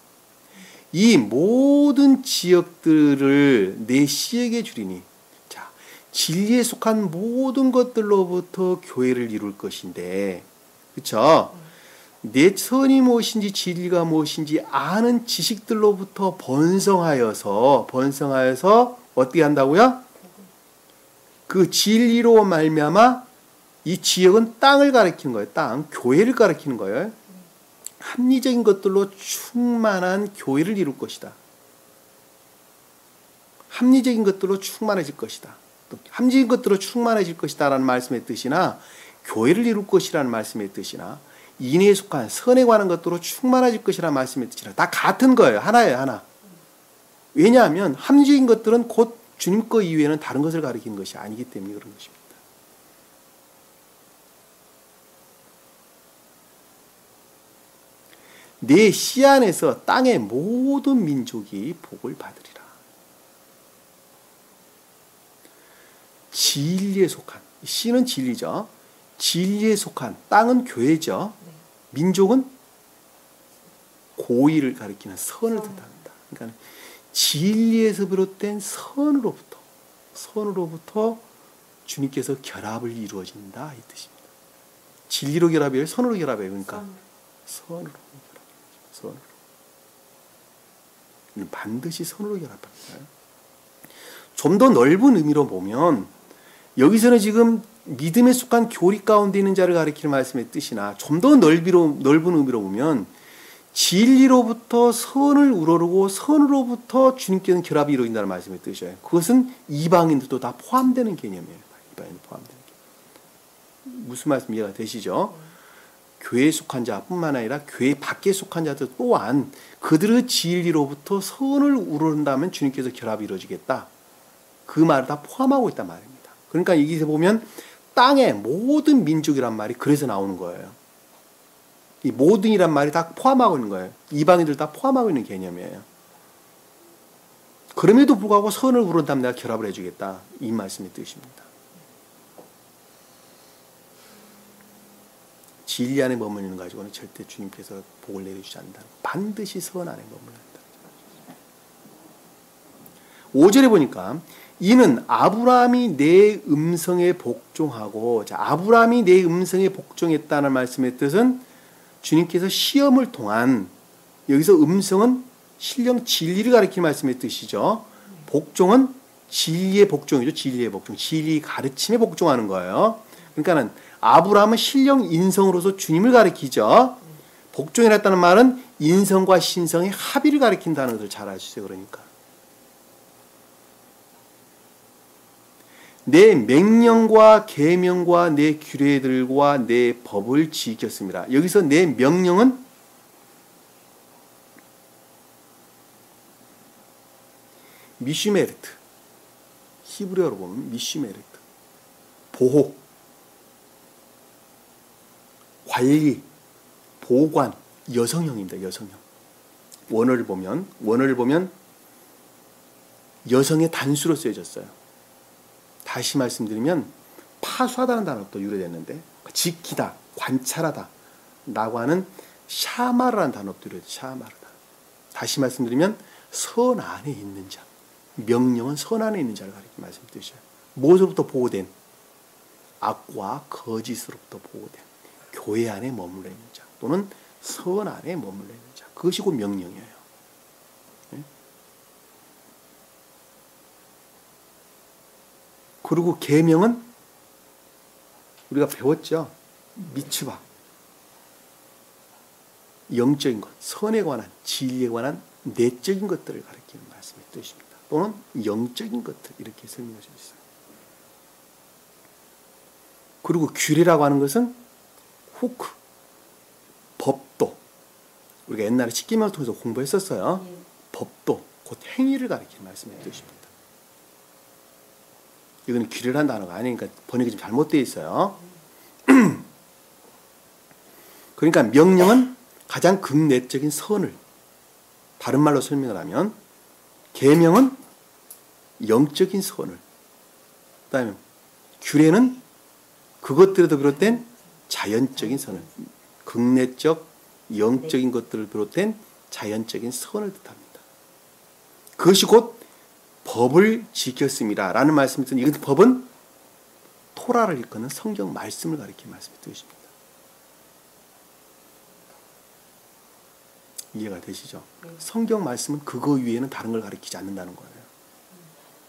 이 모든 지역들을 내 씨에게 주리니, 자, 진리에 속한 모든 것들로부터 교회를 이룰 것인데, 그렇죠? 내 선이 무엇인지 진리가 무엇인지 아는 지식들로부터 번성하여서 어떻게 한다고요? 그 진리로 말미암아 이 지역은 땅을 가리키는 거예요. 땅, 교회를 가리키는 거예요. 합리적인 것들로 충만한 교회를 이룰 것이다. 합리적인 것들로 충만해질 것이다. 또 합리적인 것들로 충만해질 것이다 라는 말씀의 뜻이나, 교회를 이룰 것이라는 말씀의 뜻이나, 인애에 속한 선에 관한 것들로 충만해질 것이라는 말씀의 뜻이나 다 같은 거예요. 하나예요, 하나. 왜냐하면 합리적인 것들은 곧 주님 거 이외에는 다른 것을 가리키는 것이 아니기 때문에 그런 것입니다. 내 씨 안에서 땅의 모든 민족이 복을 받으리라. 진리에 속한, 씨는 진리죠. 진리에 속한, 땅은 교회죠. 민족은 고의를 가리키는 선을 뜻합니다. 그러니까 진리에서 비롯된 선으로부터 주님께서 결합을 이루어진다 이 뜻입니다. 진리로 결합이에요, 선으로 결합이에요. 그러니까 선으로. 반드시 선으로 결합합니다. 좀 더 넓은 의미로 보면, 여기서는 지금 믿음에 속한 교리 가운데 있는 자를 가리키는 말씀의 뜻이나, 좀 더 넓은 의미로 보면 진리로부터 선을 우러르고 선으로부터 주님께는 결합이 이루어진다는 말씀의 뜻이에요. 그것은 이방인들도 다 포함되는 개념이에요. 이방인도 포함되는 개념. 무슨 말씀 이해가 되시죠? 교회에 속한 자뿐만 아니라 교회 밖에 속한 자들 또한 그들의 진리로부터 선을 우러른다면 주님께서 결합이 이루어지겠다. 그 말을 다 포함하고 있단 말입니다. 그러니까 여기서 보면 땅의 모든 민족이란 말이 그래서 나오는 거예요. 이 모든이란 말이 다 포함하고 있는 거예요. 이방인들 다 포함하고 있는 개념이에요. 그럼에도 불구하고 선을 우러른다면 내가 결합을 해주겠다. 이 말씀의 뜻입니다. 진리 안에 머무르는 가지고는 절대 주님께서 복을 내려주지 않는다. 반드시 선 안에 머무른다. 5절에 보니까 이는 아브라함이 내 음성에 복종하고, 자, 아브라함이 내 음성에 복종했다는 말씀의 뜻은 주님께서 시험을 통한, 여기서 음성은 신령 진리를 가리키는 말씀의 뜻이죠. 복종은 진리의 복종이죠. 진리의 복종. 진리 가르침에 복종하는 거예요. 그러니까는 아브라함은 신령 인성으로서 주님을 가리키죠. 복종이랬다는 말은 인성과 신성의 합의를 가리킨다는 것을 잘 알 수 있어요. 그러니까 내 명령과 계명과 내 규례들과 내 법을 지켰습니다. 여기서 내 명령은 미슈메르트, 히브리어로 보면 미슈메르트, 보호, 관리, 보관, 여성형입니다. 여성형. 원어를 보면 여성의 단수로 쓰여졌어요. 다시 말씀드리면 파수하다는 단어도 유래됐는데, 지키다, 관찰하다 라고 하는 샤마르라는 단어도 유래됐어요. 샤마르다. 다시 말씀드리면 선 안에 있는 자, 명령은 선 안에 있는 자를 가리키는 말씀드리셔요. 무엇으로부터 보호된? 악과 거짓으로부터 보호된 교회 안에 머물러 있는 자, 또는 선 안에 머물러 있는 자, 그것이 곧 명령이에요. 네? 그리고 계명은 우리가 배웠죠. 미츠바, 영적인 것, 선에 관한, 진리에 관한 내적인 것들을 가리키는 말씀의 뜻입니다. 또는 영적인 것들, 이렇게 설명할 수 있어요. 그리고 규례라고 하는 것은 후크, 법도, 우리가 옛날에 십계명을 통해서 공부했었어요. 법도, 곧 행위를 가리키는 말씀의 뜻입니다. 이건 규례라는 단어가 아니니까 번역이 좀 잘못되어 있어요. 그러니까 명령은 가장 극내적인 선을, 다른 말로 설명을 하면 계명은 영적인 선을, 그 다음에 규례는 그것들에도 비롯된 자연적인 선을, 극내적 영적인 것들을 비롯된 자연적인 선을 뜻합니다. 그것이 곧 법을 지켰습니다 라는 말씀을 듣는, 이것도 법은 토라를 일컫는 성경 말씀을 가리키는 말씀의 뜻입니다. 이해가 되시죠? 성경 말씀은 그거 위에는 다른 걸 가리키지 않는다는 거예요.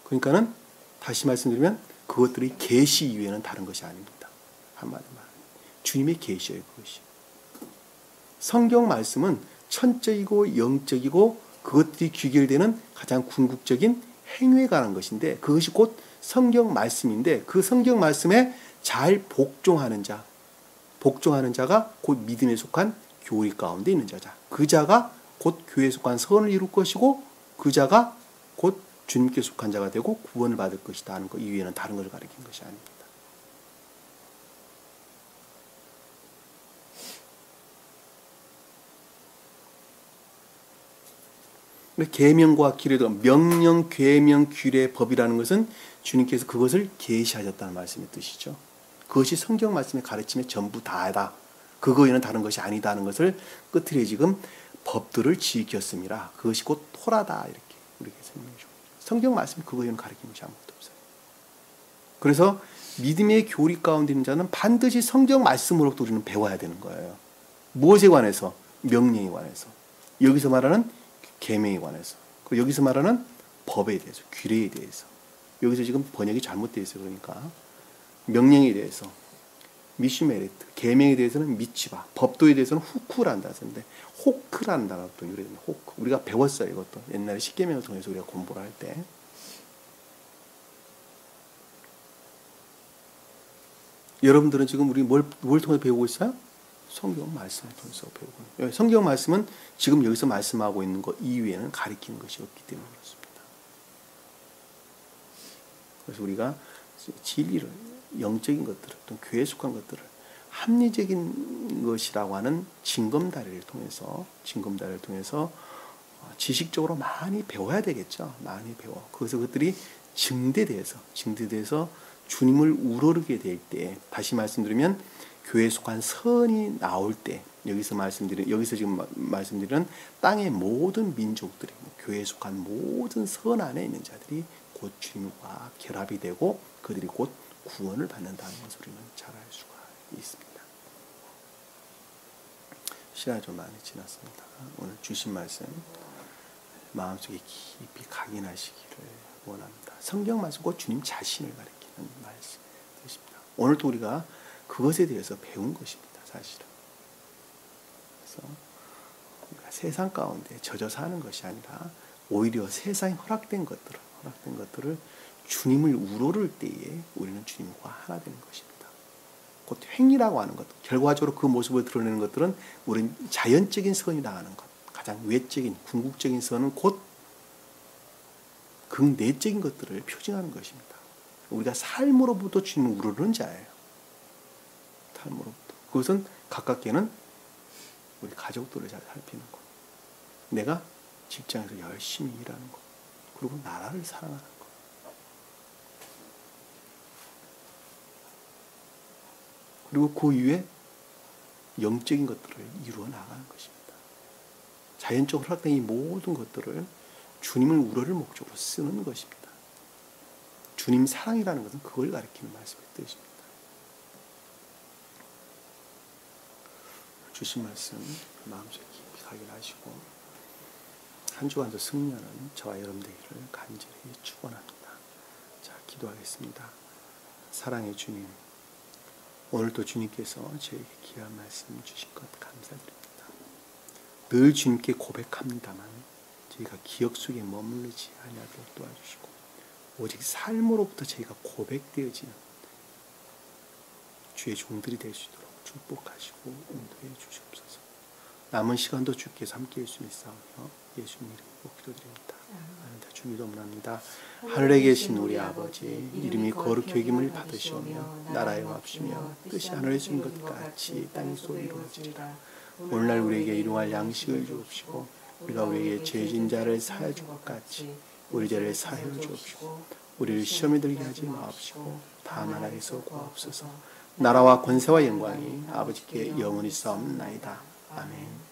그러니까는 다시 말씀드리면 그것들이 계시 이외에는 다른 것이 아닙니다. 한마디로 말하면 주님의 계시예요. 그것이. 성경 말씀은 천적이고 영적이고 그것들이 귀결되는 가장 궁극적인 행위에 관한 것인데, 그것이 곧 성경 말씀인데, 그 성경 말씀에 잘 복종하는 자, 복종하는 자가 곧 믿음에 속한 교리 가운데 있는 자자. 그 자가 곧 교회에 속한 선을 이룰 것이고, 그 자가 곧 주님께 속한 자가 되고 구원을 받을 것이다 하는 것 이외에는 다른 것을 가리킨 것이 아닙니다. 계명과 규례도, 명령, 계명, 규례, 법이라는 것은 주님께서 그것을 계시하셨다는 말씀의 뜻이죠. 그것이 성경 말씀의 가르침의 전부 다다. 그거 외에는 다른 것이 아니다는 것을 끝으로 지금 법들을 지켰습니다. 그것이 곧 토라다, 이렇게 우리에게 설명해 주고, 성경 말씀 그거 외에는 가르치는 것이 아무것도 없어요. 그래서 믿음의 교리 가운데 있는 자는 반드시 성경 말씀으로부터 우리는 배워야 되는 거예요. 무엇에 관해서? 명령에 관해서. 여기서 말하는 계명에 관해서. 그리고 여기서 말하는 법에 대해서, 규례에 대해서. 여기서 지금 번역이 잘못되어 있어요. 그러니까 명령에 대해서 미슈메레트, 계명에 대해서는 미치바, 법도에 대해서는 후쿠란다 하는데, 호크라는 단어가 또 유래됩니다. 호크. 우리가 배웠어요. 이것도 옛날에 십계명을 통해서 우리가 공부를 할 때. 여러분들은 지금 우리 뭘 통해서 배우고 있어요? 성경 말씀을 통해서 배우고 있는. 성경 말씀은 지금 여기서 말씀하고 있는 것 이외에는 가리키는 것이 없기 때문에 그렇습니다. 그래서 우리가 진리를, 영적인 것들을, 또 교회에 속한 것들을 합리적인 것이라고 하는 징검다리를 통해서 지식적으로 많이 배워야 되겠죠. 많이 배워. 그래서 그것들이 증대돼서 주님을 우러르게 될 때, 다시 말씀드리면 교회에 속한 선이 나올 때, 여기서 지금 말씀드리는 땅의 모든 민족들이, 교회에 속한 모든 선 안에 있는 자들이 곧 주님과 결합이 되고 그들이 곧 구원을 받는다는 것을 우리는 잘 알 수가 있습니다. 시간이 좀 많이 지났습니다. 오늘 주신 말씀 마음속에 깊이 각인하시기를 원합니다. 성경 말씀 곧 주님 자신을 가리키는 말씀이십니다. 오늘도 우리가 그것에 대해서 배운 것입니다. 사실은. 그래서 우리가 세상 가운데 젖어 사는 것이 아니라 오히려 세상에 허락된 것들을 주님을 우러를 때에 우리는 주님과 하나 되는 것입니다. 곧 행위라고 하는 것, 결과적으로 그 모습을 드러내는 것들은 우리는 자연적인 선이 나가는 것, 가장 외적인 궁극적인 선은 곧 극내적인 것들을 표징하는 것입니다. 우리가 삶으로부터 주님을 우러르는 자예요. 삶으로부터. 그것은 가깝게는 우리 가족들을 잘 살피는 것, 내가 직장에서 열심히 일하는 것, 그리고 나라를 사랑하는 것. 그리고 그 이후에 영적인 것들을 이루어 나가는 것입니다. 자연적으로 허락된 이 모든 것들을 주님을 우러를 목적으로 쓰는 것입니다. 주님 사랑이라는 것은 그걸 가리키는 말씀의 뜻입니다. 주신 말씀 마음속에 깊이 각인하시고 한 주간도 승리하는 저와 여러분 되기를 간절히 축원합니다. 자, 기도하겠습니다. 사랑의 주님, 오늘도 주님께서 저에게 귀한 말씀 주신 것 감사드립니다. 늘 주님께 고백합니다만 저희가 기억 속에 머무르지 아니하도록 도와주시고 오직 삶으로부터 저희가 고백되어지는 주의 종들이 될 수 있도록 축복하시고 인도해 주시옵소서. 남은 시간도 주께서 함께해 주시니 싸우며 예수님 이름으로 기도드립니다. 아멘. 주 기도합니다. 하늘에 계신 우리 아버지, 이름이 거룩히 여김을 받으시오며 나라에 옵시며 뜻이 하늘에 주신 것 같이 땅에서 이루어지리라. 오늘날 우리에게 일용할 양식을 주옵시고 우리가 우리에게 죄진 자를 사하여 줄 것 같이 우리 죄를 사하여 주옵시고 우리를 시험에 들게 하지 마옵시고 다만 악에서 구하옵소서. 나라와 권세와 영광이 아버지께 영원히 싸움나이다. 아멘.